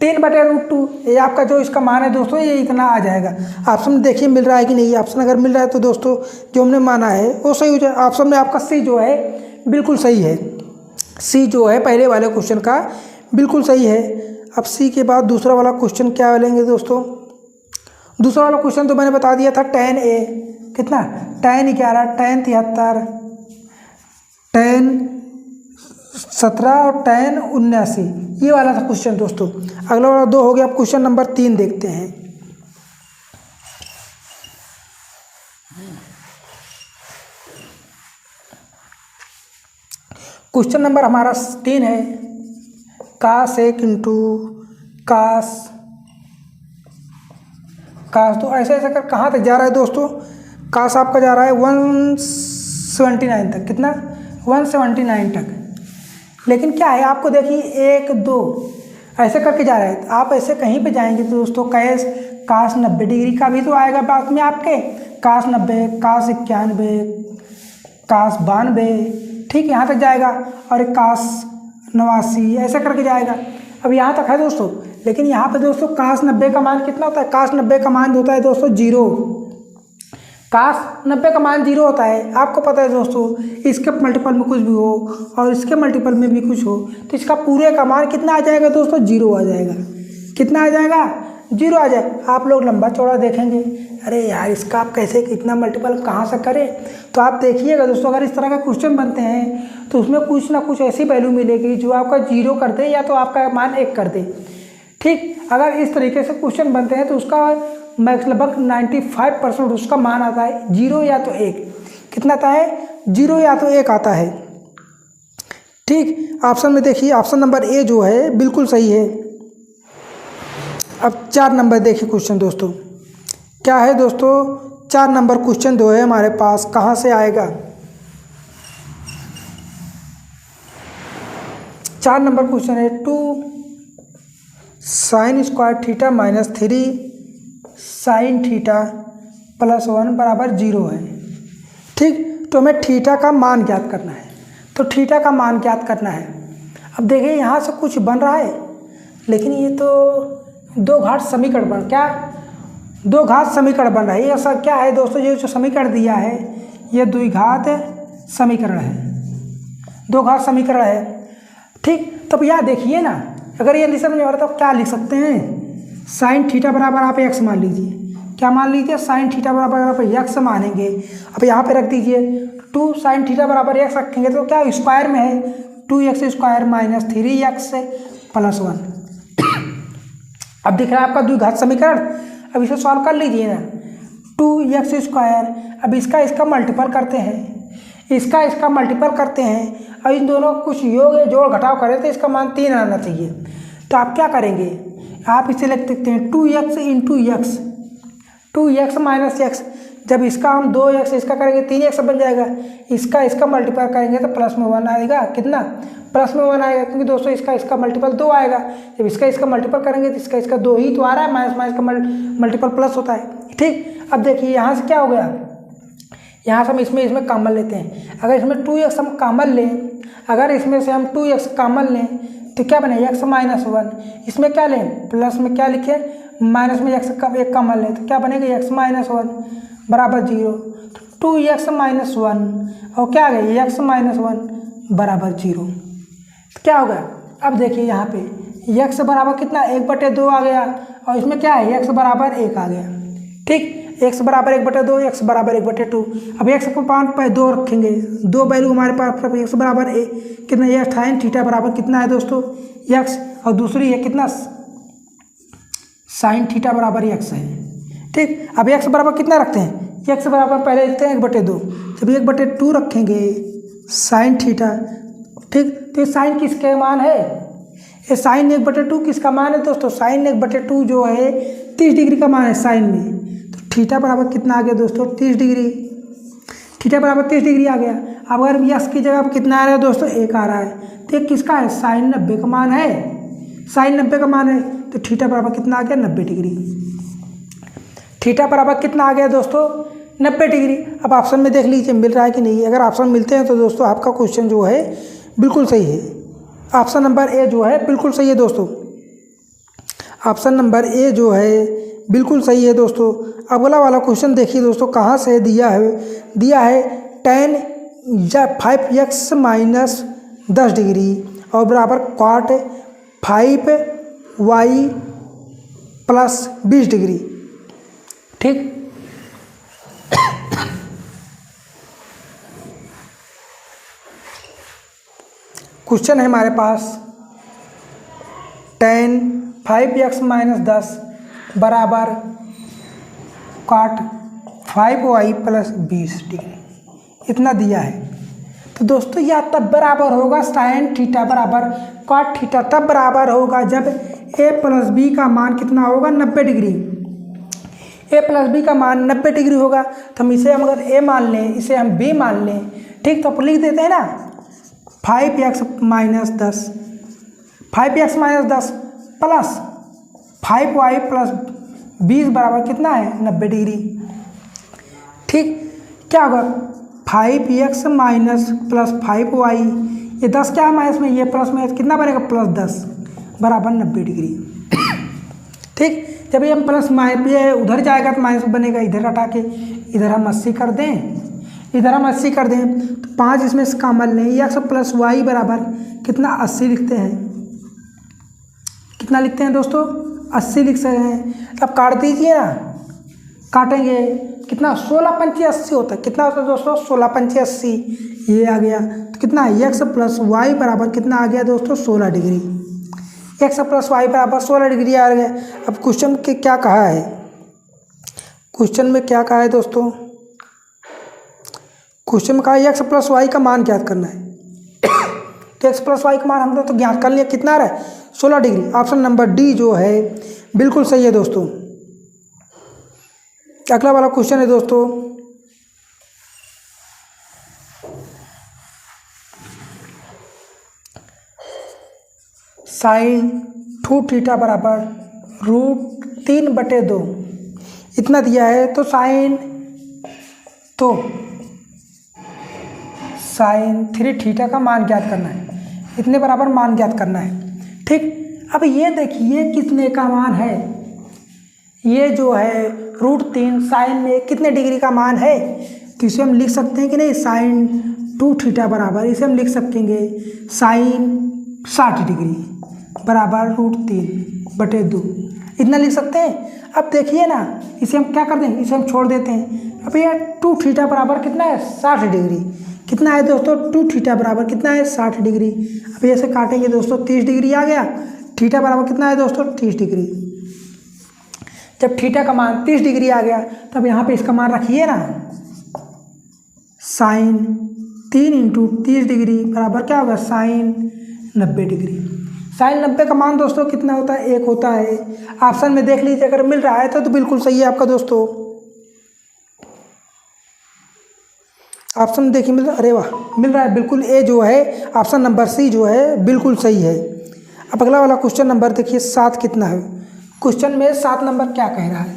3/√2। ये आपका जो इसका मान है दोस्तों, ये इतना आ जाएगा। ऑप्शन देखिए मिल रहा है कि नहीं, ऑप्शन अगर मिल रहा है तो दोस्तों जो हमने माना है वो सही हो जाए। ऑप्शन में आपका सी जो है बिल्कुल सही है, सी जो है पहले वाले क्वेश्चन का बिल्कुल सही है। अब सी के बाद दूसरा वाला क्वेश्चन क्या लेंगे दोस्तों। दूसरा वाला क्वेश्चन तो मैंने बता दिया था, tan A कितना, tan 11, tan 73, tan 17 और tan 79, ये वाला था क्वेश्चन दोस्तों। अगला वाला 2 हो गया। अब क्वेश्चन नंबर 3 देखते हैं। क्वेश्चन नंबर हमारा 3 है, cos 1 × cos 2, ऐसे ऐसे कर कहाँ तक जा रहा है दोस्तों, cos आपका जा रहा है 179 तक, कितना, 179 तक। लेकिन क्या है, आपको देखिए 1 2 ऐसे करके जा रहा है। आप ऐसे कहीं पे जाएंगे तो दोस्तों cos 90 डिग्री का भी तो आएगा बाद में आपके, cos 90, cos 91, cos 92, ठीक, यहाँ तक जाएगा, और एक cos 89 ऐसे करके जाएगा। अब यहाँ तक है दोस्तों, लेकिन यहाँ पे दोस्तों काश 90 का मान कितना होता है? काश 90 का मान होता है दोस्तों 0। काश 90 का मान 0 होता है। आपको पता है दोस्तों, इसके मल्टीपल में कुछ भी हो और इसके मल्टीपल में भी कुछ हो तो इसका पूरे का मान कितना आ जाएगा दोस्तों? 0 आ जाएगा। कितना आ जाएगा? 0 आ जाएगा। आप लोग लंबा चौड़ा देखेंगे, अरे यार इसका आप कैसे कितना मल्टीपल कहाँ से करें? तो आप देखिएगा दोस्तों, अगर इस तरह का क्वेश्चन बनते हैं तो उसमें कुछ ना कुछ ऐसी वैल्यू मिलेगी जो आपका 0 कर दे या तो आपका मान 1 कर दे। ठीक, अगर इस तरीके से क्वेश्चन बनते हैं तो उसका लगभग 95% उसका मान आता है 0 या तो 1। कितना आता है? 0 या तो 1 आता है। ठीक, ऑप्शन में देखिए, ऑप्शन नंबर ए जो है बिल्कुल सही है। अब 4 नंबर देखिए क्वेश्चन दोस्तों, क्या है दोस्तों? 4 नंबर क्वेश्चन जो है हमारे पास कहाँ से आएगा? 4 नंबर क्वेश्चन है 2 sin square theta minus 3 sin theta plus 1 बराबर 0 है। ठीक, तो हमें थीटा का मान ज्ञात करना है। तो थीटा का मान ज्ञात करना है। अब देखिए यहाँ से कुछ बन रहा है, लेकिन ये तो दो घात समीकरण बन, क्या दो घात समीकरण बन रहा है। ये ऐसा क्या है दोस्तों? ये जो समीकरण दिया है ये द्विघात समीकरण है, दो घात समीकरण है। ठीक, तब यह देखिए ना, अगर ये नहीं समझ में आ रहा तो क्या लिख सकते हैं? साइन थीटा बराबर आप एक्स मान लीजिए। क्या मान लीजिए? साइन थीटा बराबर आप एक्स मानेंगे। अब यहाँ पे रख दीजिए 2 साइन थीटा बराबर एक्स रखेंगे तो क्या स्क्वायर में है 2x square minus 3x plus 1। अब दिख रहा है आपका द्विघात समीकरण। अब इसे सॉल्व कर लीजिए ना। 2x स्क्वायर, अब इसका मल्टीपल करते हैं, इसका मल्टीपल करते हैं। अब इन दोनों कुछ योग या जोड़ घटाव करें तो इसका मान 3 आना चाहिए। तो आप क्या करेंगे? आप इसे लिख सकते हैं 2x into x, 2x minus x. जब इसका हम 2x इसका करेंगे 3x बन जाएगा। इसका मल्टीपल करेंगे तो प्लस में 1 आएगा। कितना? प्लस में 1 आएगा, क्योंकि दोस्तों इसका मल्टीपल 2 आएगा। जब इसका मल्टीपल करेंगे तो इसका 2 ही तो आ रहा है, माइनस माइनस का मल्टीपल प्लस होता है। ठीक, अब देखिए यहाँ से क्या हो गया, यहाँ से हम इसमें कॉमन लेते हैं। अगर इसमें 2x हम कॉमन लें, अगर इसमें से हम 2x कॉमन लें तो क्या बने? x minus 1। इसमें क्या लें? प्लस में क्या लिखे? माइनस में x का एक कॉमन लें तो क्या बनेगा? x माइनस 1 बराबर 0। तो 2x माइनस 1 और क्या आ गया? x माइनस 1 बराबर 0। तो क्या होगा? अब देखिए यहाँ पे x बराबर कितना? 1/2 आ गया और इसमें क्या है? x बराबर 1 आ गया। ठीक, x बराबर 1/2, x बराबर 1/2। अब x को मान पर 2 रखेंगे, 2 वैल्यू हमारे पास x बराबर कितना? ये साइन थीटा बराबर कितना है दोस्तों? x, और दूसरी है कितना? साइन थीटा बराबर x है। ठीक, अब x बराबर कितना रखते हैं? x बराबर पहले लिखते हैं 1/2। जब 1/2 रखेंगे साइन थीटा, ठीक, तो ये साइन किसके मान है? ये साइन 1/2 किसका मान है दोस्तों? साइन 1/2 जो है 30 डिग्री का मान है साइन में। तो थीटा बराबर कितना आ गया दोस्तों? 30 डिग्री। थीटा बराबर 30 डिग्री आ गया। अब अगर यस की जगह कितना आ रहा है दोस्तों? 1 आ रहा है। तो ये किसका है? साइन 90 का मान है। साइन 90 का मान है तो थीटा बराबर कितना आ गया? 90 डिग्री। थीटा बराबर कितना आ गया दोस्तों? 90 डिग्री। अब ऑप्शन में देख लीजिए मिल रहा है कि नहीं। अगर ऑप्शन मिलते हैं तो दोस्तों आपका क्वेश्चन जो है बिल्कुल सही है। ऑप्शन नंबर ए जो है बिल्कुल सही है दोस्तों। ऑप्शन नंबर ए जो है बिल्कुल सही है दोस्तों। अगला वाला क्वेश्चन देखिए दोस्तों कहाँ से दिया है tan 5x माइनस 10 डिग्री और बराबर cot 5y प्लस 20 डिग्री। ठीक, क्वेश्चन है हमारे पास tan 5x माइनस 10 बराबर cot 5y प्लस 20 डिग्री, इतना दिया है। तो दोस्तों यह तब बराबर होगा साइन थीटा बराबर cot थीटा तब बराबर होगा जब a प्लस बी का मान कितना होगा? 90 डिग्री। a प्लस बी का मान 90 डिग्री होगा। तो हम इसे हम अगर a मान लें, इसे हम b मान लें, ठीक, तो आप लिख देते हैं ना 5x minus 10, 5x minus 10 plus 5y plus 20 बराबर कितना है? 90 डिग्री। ठीक, क्या होगा? 5x माइनस प्लस 5y, ये 10 क्या है माइनस में, ये प्लस में कितना बनेगा? प्लस 10 बराबर 90 डिग्री। ठीक, जब ये हम प्लस ये उधर जाएगा तो माइनस बनेगा, इधर हटा के इधर हम 80 कर दें, इधर हम 80 कर दें तो 5 इसमें से कॉमन लें, एक्स प्लस वाई बराबर कितना 80 लिखते हैं। कितना लिखते हैं दोस्तों? 80 लिख सकते हैं। अब काट दीजिए ना, काटेंगे कितना 16 पंचे 80 होता है। कितना होता है दोस्तों? 16 पंचे 80। ये आ गया तो कितना एक्स प्लस वाई बराबर कितना आ गया दोस्तों? 16 डिग्री। एक्स प्लस वाई बराबर 16 डिग्री आ गया। अब क्वेश्चन के क्या कहा है? क्वेश्चन में क्या कहा है दोस्तों? क्वेश्चन में कहा है एक्स प्लस वाई का मान ज्ञात करना है। तो एक्स प्लस वाई का मान हमने तो ज्ञात कर लिया, कितना आ रहा है? 16 डिग्री। ऑप्शन नंबर डी जो है बिल्कुल सही है दोस्तों। अगला वाला क्वेश्चन है दोस्तों, साइन 2 थीटा बराबर √3/2 इतना दिया है। तो साइन 3 थीटा का मान ज्ञात करना है, इतने बराबर मान ज्ञात करना है। ठीक, अब ये देखिए कितने का मान है, ये जो है √3 साइन में कितने डिग्री का मान है। तो इसे हम लिख सकते हैं कि नहीं, साइन 2 थीटा बराबर, इसे हम लिख सकेंगे साइन 60 डिग्री बराबर √3/2, इतना लिख सकते हैं। अब देखिए ना, इसे हम क्या कर दें, इसे हम छोड़ देते हैं। अब ये 2 थीटा बराबर कितना है? 60 डिग्री। कितना है दोस्तों? 2 थीटा बराबर कितना है? 60 डिग्री। अब ऐसे काटेंगे दोस्तों, 30 डिग्री आ गया। थीटा बराबर कितना है दोस्तों? 30 डिग्री। जब थीटा का मान 30 डिग्री आ गया तब यहाँ पे इसका मान रखिए ना, साइन 3 × 30 डिग्री बराबर क्या होगा? Sign 90 degree. साइन 90 का मान दोस्तों कितना होता है? 1 होता है। ऑप्शन में देख लीजिए, अगर मिल रहा है तो बिल्कुल सही है आपका दोस्तों। ऑप्शन देखिए मिल रहा, अरे वाह, मिल रहा है बिल्कुल। ए जो है ऑप्शन नंबर सी जो है बिल्कुल सही है। अब अगला वाला क्वेश्चन नंबर देखिए 7 कितना है। क्वेश्चन में 7 नंबर क्या कह रहा है?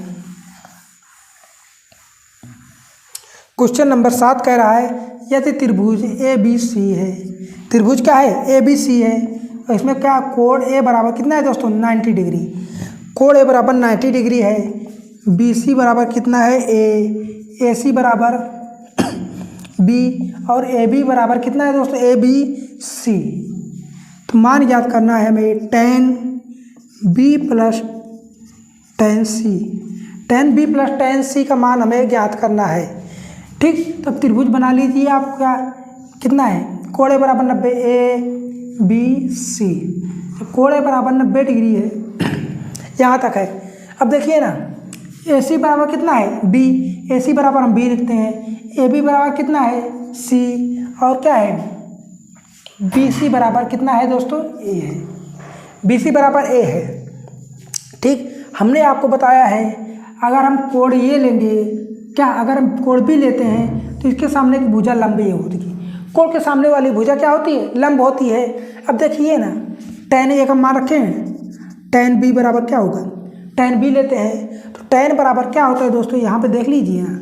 क्वेश्चन नंबर 7 कह रहा है यदि त्रिभुज ABC है, त्रिभुज क्या है? ABC है। और इसमें क्या कोण ए बराबर कितना है दोस्तों? 90 डिग्री। कोण ए बराबर 90 डिग्री है। BC बराबर कितना है? A, AC बराबर B और AB बराबर कितना है दोस्तों? ABC। तो मान ज्ञात करना है हमें tan B plus tan C। tan B plus tan C का मान हमें ज्ञात करना है। ठीक, तब त्रिभुज बना लीजिए। आपका कितना है? कोण ए बराबर 90, ABC। तो कोण ए बराबर 90 डिग्री है, यहाँ तक है। अब देखिए ना, AC बराबर कितना है? B। AC बराबर हम B लिखते हैं। AB बराबर कितना है? C। और क्या है? BC बराबर कितना है दोस्तों? A है। BC बराबर A है। ठीक, हमने आपको बताया है अगर हम कोण ये लेंगे, क्या अगर हम कोण भी लेते हैं तो इसके सामने की भुजा लंब ये होती है। कोण के सामने वाली भुजा क्या होती है? लंब होती है। अब देखिए ना, tan A का मान रखें हैं, tan B बराबर क्या होगा? tan B लेते हैं तो tan बराबर क्या होता है दोस्तों? यहाँ पे देख लीजिए ना,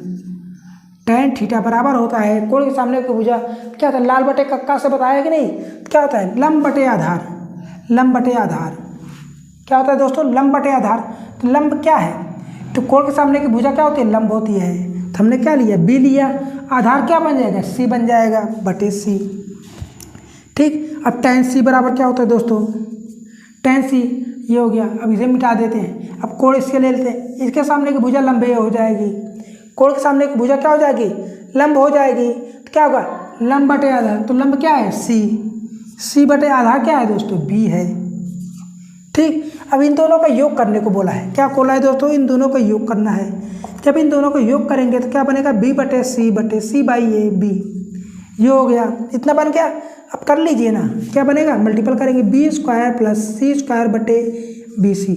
tan थीटा बराबर होता है कोण के सामने की भुजा क्या होता है? लाल बटे कक्का से बताया कि नहीं? क्या होता है? लंब बटे आधार। लंब बटे आधार क्या होता है दोस्तों? लंब बटे आधार। तो लंब क्या है? तो कोण के सामने की भुजा क्या होती है? लंब होती है। तो हमने क्या लिया? B लिया। आधार क्या बन जाएगा? C बन जाएगा बटे C। ठीक, अब tan C बराबर क्या होता है दोस्तों? tan C ये हो गया। अब इसे मिटा देते हैं। अब कोण इसके ले लेते हैं, इसके सामने की भुजा लंब हो जाएगी। कोण के सामने की भुजा क्या हो जाएगी? लंब हो जाएगी। तो क्या होगा? लंब बटे आधार। तो लंब क्या है? C। C बटे आधार क्या है दोस्तों? B है। ठीक, अब इन दोनों का योग करने को बोला है। क्या बोला है दोस्तों? इन दोनों का योग करना है। जब इन दोनों को योग करेंगे तो क्या बनेगा? B बटे C/A B। ये हो गया, इतना बन गया। अब कर लीजिए ना, क्या बनेगा? मल्टीपल करेंगे B² + C² बटे BC।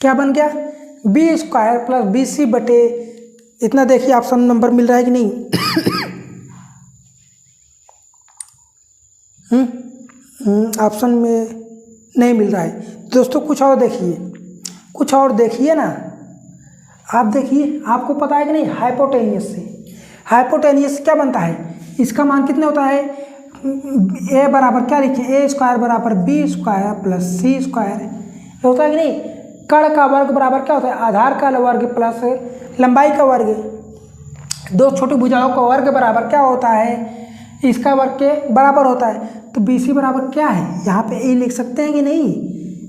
क्या बन गया? B² + BC बटे, इतना देखिए ऑप्शन नंबर मिल रहा है कि नहीं? ऑप्शन में नहीं मिल रहा है दोस्तों। कुछ और देखिए, कुछ और देखिए ना। आप देखिए, आपको पता है कि नहीं? हाइपोटेनियस से, हाइपोटेनियस क्या बनता है? इसका मान कितना होता है? ए बराबर क्या लिखे, ए स्क्वायर बराबर बी स्क्वायर प्लस सी स्क्वायर, ये होता है कि नहीं। कर्ण का वर्ग बराबर क्या होता है, आधार का वर्ग प्लस लंबाई का वर्ग। दो छोटी भुजाओं का वर्ग बराबर क्या होता है, इसका वर्ग के बराबर होता है। तो बी सी बराबर क्या है, यहाँ पे ए लिख सकते हैं कि नहीं,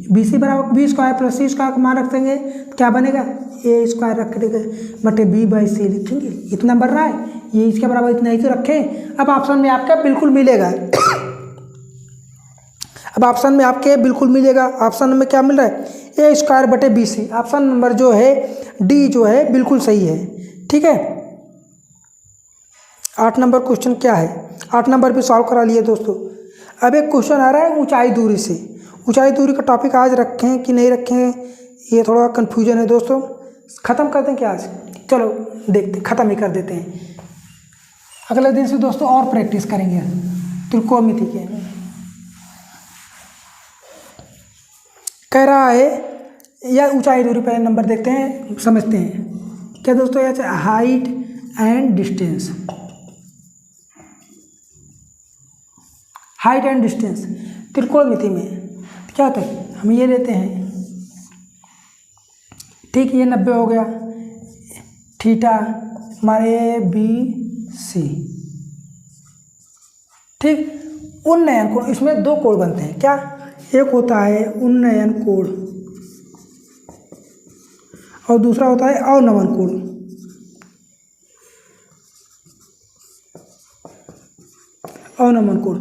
बी सी बराबर बी स्क्वायर प्लस सी स्क्वायर का मान रख देंगे तो क्या बनेगा, ए स्क्वायर रख देंगे बटे बी बाई सी लिखेंगे, इतना बढ़ रहा है, ये इसके बराबर इतना ही तो रखें। अब ऑप्शन में आपका बिल्कुल मिलेगा, अब ऑप्शन में आपके बिल्कुल मिलेगा। ऑप्शन में क्या मिल रहा है, ए स्क्वायर बटे बी सी। ऑप्शन नंबर जो है डी जो है बिल्कुल सही है। ठीक है, 8 नंबर क्वेश्चन क्या है, 8 नंबर भी सॉल्व करा लिए दोस्तों। अब एक क्वेश्चन आ रहा है ऊंचाई दूरी से। ऊंचाई दूरी का टॉपिक आज रखें कि नहीं रखें, ये थोड़ा कन्फ्यूजन है दोस्तों। ख़त्म कर दें क्या आज, चलो देखते, ख़त्म ही कर देते हैं। अगले दिन से दोस्तों और प्रैक्टिस करेंगे त्रिकोणमिति के। कह रहा है या ऊंचाई दूरी पर नंबर देखते हैं, समझते हैं क्या दोस्तों, या height and distance. Height and distance त्रिकोणमिति में क्या होता है, हम ये लेते हैं, ठीक, ये 90 हो गया, थीटा हमारे बी सी, ठीक। उन्नयन कोण, इसमें 2 कोण बनते हैं, क्या, एक होता है उन्नयन कोण और दूसरा होता है अवनमन कोण। अवनमन कोण,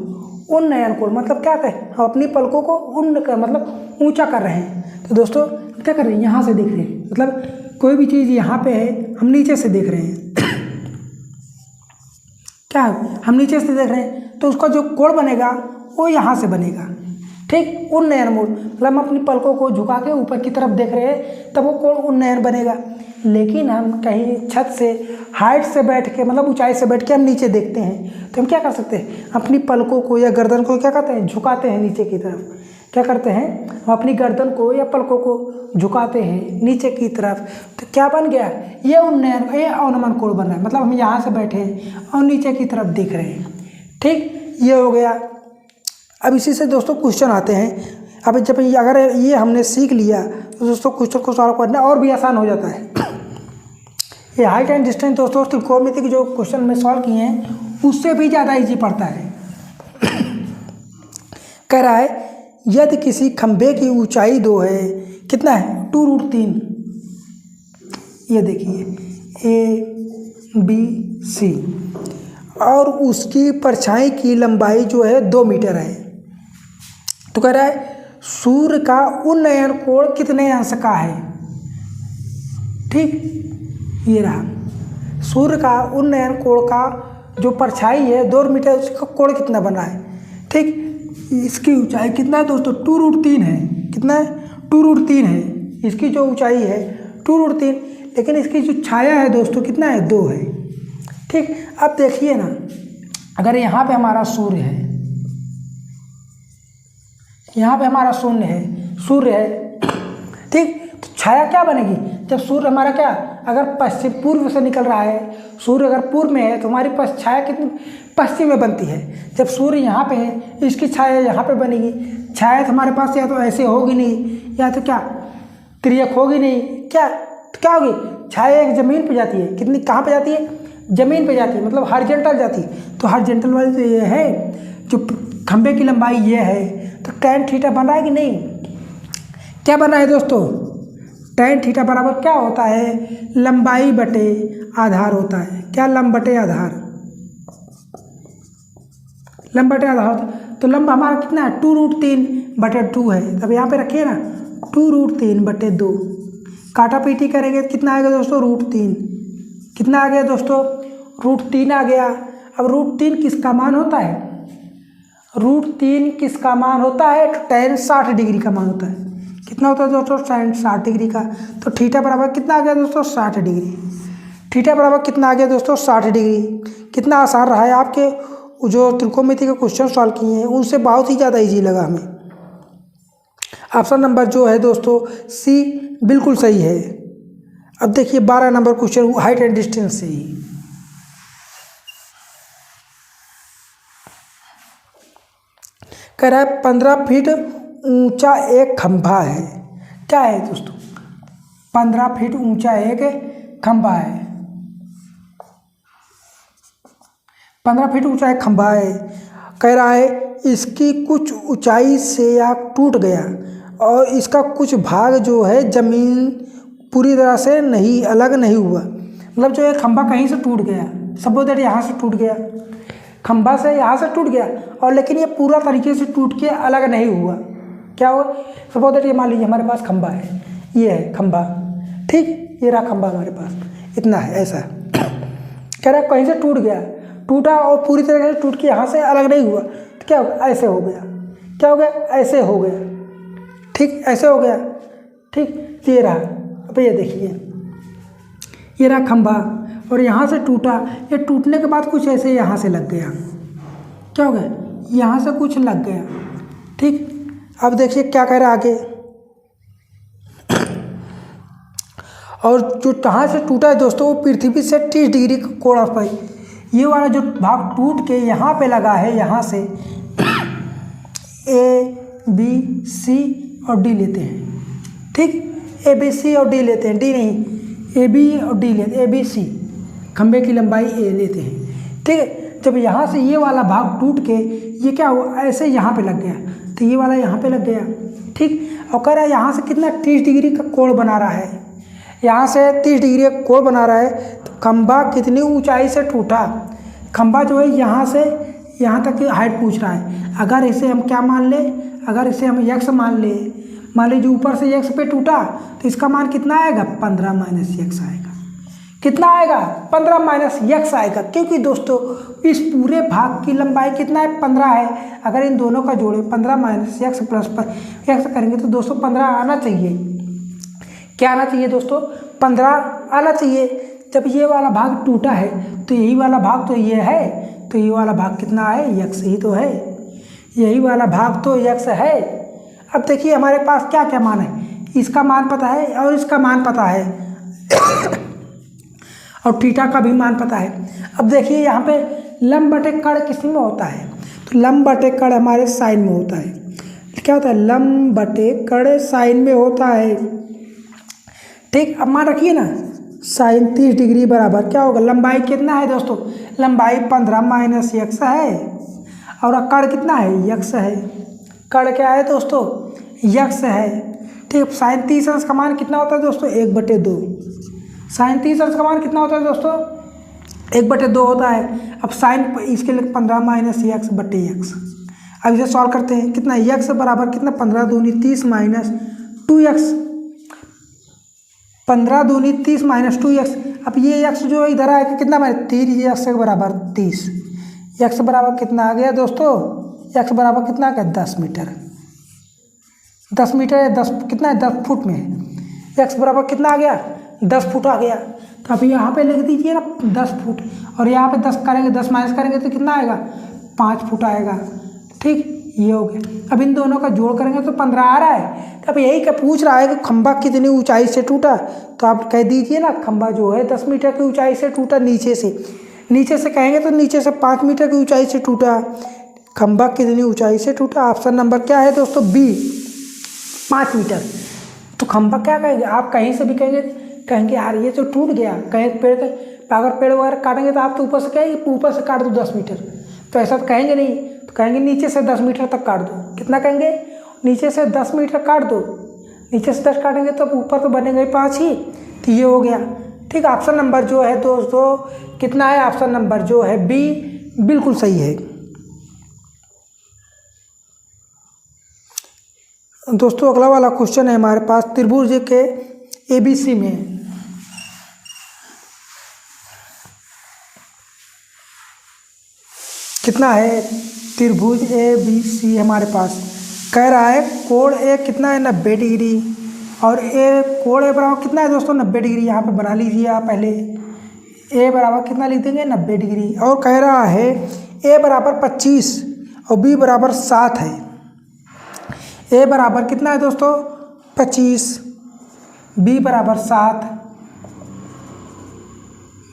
उन्नयन कोण मतलब क्या करें, हम अपनी पलकों को उन्न कर मतलब ऊंचा कर रहे हैं। तो दोस्तों क्या कर रहे हैं, यहाँ से देख रहे हैं, मतलब कोई भी चीज़ यहाँ पे है, हम नीचे से देख रहे हैं क्या, हम नीचे से देख रहे हैं, तो उसका जो कोण बनेगा वो यहाँ से बनेगा, ठीक। उन्नयन मोड मतलब हम अपनी पलकों को झुका के ऊपर की तरफ देख रहे हैं, तब वो कोण उन्नयन बनेगा। लेकिन हम कहीं छत से हाइट से बैठ के मतलब ऊंचाई से बैठ के हम नीचे देखते हैं, तो हम क्या कर सकते हैं, अपनी पलकों को या गर्दन को क्या करते हैं, झुकाते हैं नीचे की तरफ। क्या करते हैं, हम अपनी गर्दन को या पलकों को झुकाते हैं नीचे की तरफ, तो क्या बन गया, ये उन्नयन, ये अवनमन कोण बन रहा है, मतलब हम यहाँ से बैठे हैं और नीचे की तरफ देख रहे हैं, ठीक, ये हो गया। अब इसी से दोस्तों क्वेश्चन आते हैं। अब जब अगर ये हमने सीख लिया तो दोस्तों क्वेश्चन को सॉल्व करना और भी आसान हो जाता है। ये हाइट एंड डिस्टेंस दोस्तों त्रिकोणमिति के जो क्वेश्चन में सॉल्व किए हैं उससे भी ज़्यादा इजी पड़ता है। कह रहा है यदि किसी खंभे की ऊंचाई 2 है, कितना है, 2√3, ये देखिए ए बी सी, और उसकी परछाई की लंबाई जो है 2 मीटर है, तो कह रहा है सूर्य का उन्नयन कोण कितने अंश का है, ठीक, ये रहा सूर्य का उन्नयन कोण का जो परछाई है 2 मीटर, उसका कोण कितना बना है, ठीक। इसकी ऊंचाई कितना है दोस्तों, 2√3 है, कितना है, 2√3 है, इसकी जो ऊंचाई है 2√3, लेकिन इसकी जो छाया है दोस्तों कितना है, 2 है, ठीक। अब देखिए ना, अगर यहाँ पे हमारा सूर्य है, यहाँ पे हमारा सूर्य है, ठीक, तो छाया क्या बनेगी, जब सूर्य हमारा क्या, अगर पश्चिम पूर्व से निकल रहा है, सूर्य अगर पूर्व में है तो हमारी छाया कितनी पश्चिम में बनती है। जब सूर्य यहाँ पे है इसकी छाया यहाँ पे बनेगी। छाया तो हमारे पास या तो ऐसे होगी नहीं, या तो क्या तिर्यक होगी नहीं, क्या तो क्या होगी, छाया एक ज़मीन पे जाती है, कितनी, कहाँ पे जाती है, ज़मीन पे जाती है, मतलब हॉरिजॉन्टल जाती है। तो हॉरिजॉन्टल वाली तो ये है, जो खंभे की लंबाई ये है, तो tan थीटा बन रहा है कि नहीं, क्या बन रहा है दोस्तों, tan थीटा बराबर क्या होता है, लंबाई बटे आधार होता है, क्या, लंब बटे आधार, लंब बटे आधार होता है। तो लंब हमारा कितना है, 2√3/2 है, तब यहाँ पे रखिए ना 2√3/2, काटा पीटी करेंगे कितना आएगा दोस्तों, √3, कितना आ गया दोस्तों, √3 आ गया। अब √3 किसका मान होता है, √3 किसका मान होता है, tan 60 डिग्री का मान होता है, कितना होता है दोस्तों, tan 60 डिग्री का। तो थीटा बराबर कितना आ गया दोस्तों, 60 डिग्री, थीटा बराबर कितना आ गया दोस्तों, 60 डिग्री। कितना आसान रहा है, आपके जो त्रिकोणमिति के क्वेश्चन सॉल्व किए हैं उनसे बहुत ही ज़्यादा इजी लगा हमें। ऑप्शन नंबर जो है दोस्तों सी बिल्कुल सही है। अब देखिए 12 number question height and distance से ही। कह रहा है 15 फीट ऊंचा एक खंभा है। क्या है दोस्तों? 15 फीट ऊंचा एक खंभा है। 15 फीट ऊंचा एक खंभा है। कह रहा है इसकी कुछ ऊंचाई से यह टूट गया और इसका कुछ भाग जो है जमीन पूरी तरह से नहीं अलग नहीं हुआ। मतलब जो है खंभा कहीं से टूट गया, सपोज दैट यहाँ से टूट गया, खंभा से यहाँ से टूट गया और लेकिन ये पूरा तरीके से टूट के अलग नहीं हुआ। क्या हुआ? सपोज दैट ये मान लीजिए हमारे पास खंभा है, ये है खंभा, ठीक, ये रहा खंभा हमारे पास, इतना है, ऐसा कह रहा है कहीं से टूट गया, टूटा और पूरी तरह से टूट के यहाँ से अलग नहीं हुआ। तो क्या होगा? ऐसे हो गया। क्या हो गया? ऐसे हो गया, ठीक, ऐसे हो गया, ठीक। ये रहा, अब ये देखिए, ये रहा खंभा और यहाँ से टूटा, ये टूटने के बाद कुछ ऐसे यहाँ से लग गया। क्या हो गया? यहाँ से कुछ लग गया, ठीक। अब देखिए क्या कह रहा है आगे, और जो कहाँ से टूटा है दोस्तों, वो पृथ्वी से 30 डिग्री का कोण ऑफ है। ये वाला जो भाग टूट के यहाँ पे लगा है, यहाँ से A B C और D लेते हैं, ठीक, A B C और D लेते हैं, D नहीं A B और D लेते हैं, A B C, खंभे की लंबाई A लेते हैं, ठीक है। जब यहाँ से ये वाला भाग टूट के ये क्या हुआ, ऐसे यहाँ पे लग गया, तो ये वाला यहाँ पे लग गया, ठीक। और कह रहा है यहाँ से कितना 30 डिग्री का कोण बना रहा है, यहाँ से 30 डिग्री का कोण बना रहा है। तो खंभा कितनी ऊंचाई से टूटा? खंभा जो है यहाँ से यहाँ तक की हाइट पूछ रहा है। अगर इसे हम क्या मान ले, अगर इसे हम x मान ले, मान लीजिए ऊपर से x पे टूटा, तो इसका मान कितना आएगा? 15 माइनस x आएगा। कितना आएगा? 15 माइनस x आएगा, क्योंकि दोस्तों इस पूरे भाग की लंबाई कितना है? 15 है। अगर इन दोनों का जोड़े 15 माइनस x प्लस x करेंगे तो दोस्तों 15 आना चाहिए। क्या आना चाहिए दोस्तों? 15 आना चाहिए। जब ये वाला भाग टूटा है तो यही वाला भाग तो ये है, तो ये वाला भाग कितना है? x ही तो है, यही वाला भाग तो x है। अब देखिए हमारे पास क्या क्या मान है, इसका मान पता है और इसका मान पता है और थीटा का भी मान पता है। अब देखिए यहाँ पे लंब बटे कड़ किस में होता है? तो लंब बटे कड़ हमारे साइन में होता है। क्या होता है? लंब बटे कड़ साइन में होता है, ठीक। अब मान रखिए ना, साइन 30 डिग्री बराबर क्या होगा? लंबाई कितना है दोस्तों? लंबाई 15 माइनस x है और कड़ कितना है? x है। कड़ क्या है दोस्तों? x है, ठीक। साइन 30 अंश का मान कितना होता है दोस्तों? 1/2। साइन 30 अंश का मान कितना होता है दोस्तों? 1/2 होता है। अब साइन इसके लिए 15 माइनस x/x। अब इसे सॉल्व करते हैं, कितना x बराबर कितना? 15 दूनी 30 माइनस 2x, 15 दूनी 30 माइनस 2x। अब ये x जो इधर आएगा कितना? 3x के बराबर 30। x बराबर कितना आ गया दोस्तों? x बराबर कितना आ गया? 10 मीटर। 10 मीटर है, 10 कितना है? 10 फुट में है। x बराबर कितना आ गया? 10 फुट आ गया। तो अब यहाँ पे लिख दीजिए ना 10 फुट, और यहाँ पे 10 करेंगे, 10 माइनस करेंगे तो कितना आएगा? 5 फुट आएगा, ठीक। ये हो गया। अब इन दोनों का जोड़ करेंगे तो 15 आ रहा है। अब यही क्या पूछ रहा है कि खंभा कितनी ऊंचाई से टूटा, तो आप कह दीजिए ना खंभा जो है 10 मीटर की ऊंचाई से टूटा, नीचे से कहेंगे तो नीचे से 5 मीटर की ऊंचाई से टूटा। खंभा कितनी ऊंचाई से टूटा? ऑप्शन नंबर क्या है दोस्तों? B, 5 metre. तो खंभा क्या कहेंगे आप? कहीं से भी कहेंगे यार ये तो टूट गया, कहें पेड़ तक, अगर पेड़ वगैरह काटेंगे तो आप तो ऊपर से कहेंगे ऊपर से काट दो 10 मीटर, तो ऐसा तो कहेंगे नहीं, तो कहेंगे नीचे से 10 मीटर तक काट दो। कितना कहेंगे? नीचे से 10 मीटर काट दो। नीचे से 10 काटेंगे तो ऊपर तो बनेगा ही 5 ही, तो ये हो गया, ठीक। ऑप्शन नंबर जो है दोस्तों कितना है? ऑप्शन नंबर जो है बी बिल्कुल सही है। दोस्तों अगला वाला क्वेश्चन है हमारे पास त्रिभुज के ABC में। कितना है? त्रिभुज ABC हमारे पास कह रहा है कोण ए कितना है? 90 डिग्री, और ए कोण ए बराबर कितना है दोस्तों? 90 डिग्री। यहाँ पे बना लीजिए आप पहले, ए बराबर कितना लिख देंगे? 90 डिग्री। और कह रहा है ए बराबर 25 और बी बराबर 7 है। ए बराबर कितना है दोस्तों? 25, बी बराबर 7,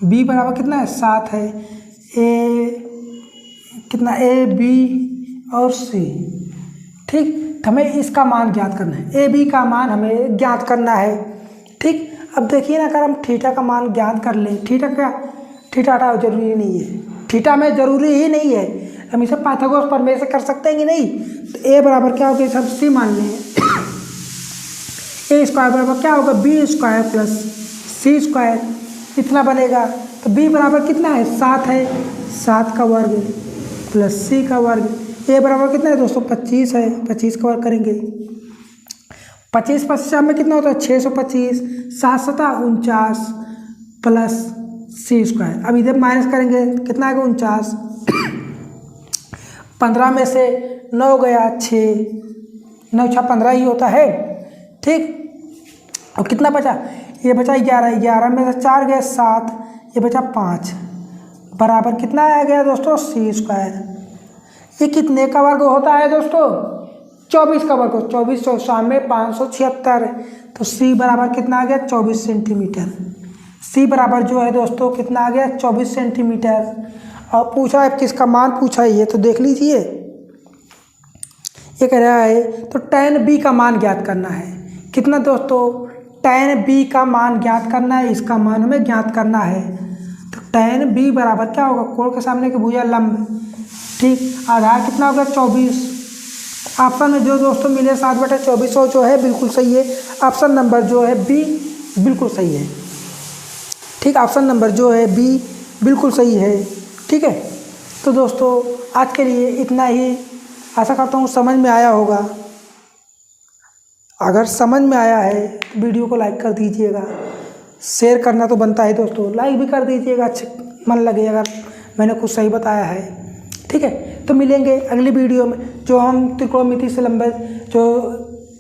बी बराबर कितना है? 7 है। ए कितना? ए बी और सी, ठीक। तो हमें इसका मान ज्ञात करना है, ए बी का मान हमें ज्ञात करना है। ठीक। अब देखिए ना, अगर हम थीटा का मान ज्ञात कर लें, थीटा क्या, थीटा जरूरी नहीं है, थीटा में ज़रूरी ही नहीं है, हम इसे पाइथागोरस प्रमेय से कर सकते हैं कि नहीं। तो ए बराबर क्या होगा, सब सी मान लें, ए स्क्वायर बराबर क्या होगा, बी स्क्वायर प्लस सी स्क्वायर, इतना बनेगा। तो बी बराबर कितना है, 7 है, 7 का वर्ग प्लस सी का वर्ग। ए बराबर कितना है दोस्तों, 25 है, 25 का वर्ग करेंगे, 25 50 में कितना होता है, 625, 7 7 49 प्लस सी स्क्वायर। अब इधर माइनस करेंगे, कितना आएगा 49, 15 में से 9 गया 6, 9 6 15 ही होता है। ठीक। और कितना बचा, ये बचा 11, 11 में से 4 गए 7, ये बचा 5, बराबर कितना आ गया दोस्तों, सी स्क्वायर। ये कितने का वर्ग होता है दोस्तों, 24 का वर्ग, 24 में 576, तो सी बराबर कितना आ गया, 24 सेंटीमीटर। सी बराबर जो है दोस्तों कितना आ गया, 24 सेंटीमीटर। और पूछा है किसका मान पूछा है, ये तो देख लीजिए, ये कह रहा है तो tan b का मान ज्ञात करना है। कितना दोस्तों, tan b का मान ज्ञात करना है, इसका मान हमें ज्ञात करना है। तो tan b बराबर क्या होगा, कोण के सामने की भुजा लंब। ठीक। आधार कितना होगा, 24। ऑप्शन में जो दोस्तों मिले 7/24 जो है बिल्कुल सही है। ऑप्शन नंबर जो है बी बिल्कुल सही है। ठीक। ऑप्शन नंबर जो है बी बिल्कुल सही है। ठीक है। तो दोस्तों आज के लिए इतना ही, आशा करता हूँ समझ में आया होगा। अगर समझ में आया है तो वीडियो को लाइक कर दीजिएगा, शेयर करना तो बनता है दोस्तों, लाइक भी कर दीजिएगा, अच्छे मन लगे अगर मैंने कुछ सही बताया है। ठीक है। तो मिलेंगे अगली वीडियो में, जो हम त्रिकोणमिति से लंबे जो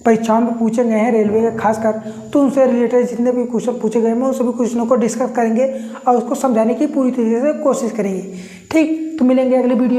परीक्षाओं में पूछे गए हैं रेलवे के खासकर, तो उनसे रिलेटेड जितने भी क्वेश्चन पूछे गए हैं उन सभी क्वेश्चनों को डिस्कस करेंगे और उसको समझाने की पूरी तरीके से कोशिश करेंगे। ठीक। तो मिलेंगे अगली वीडियो।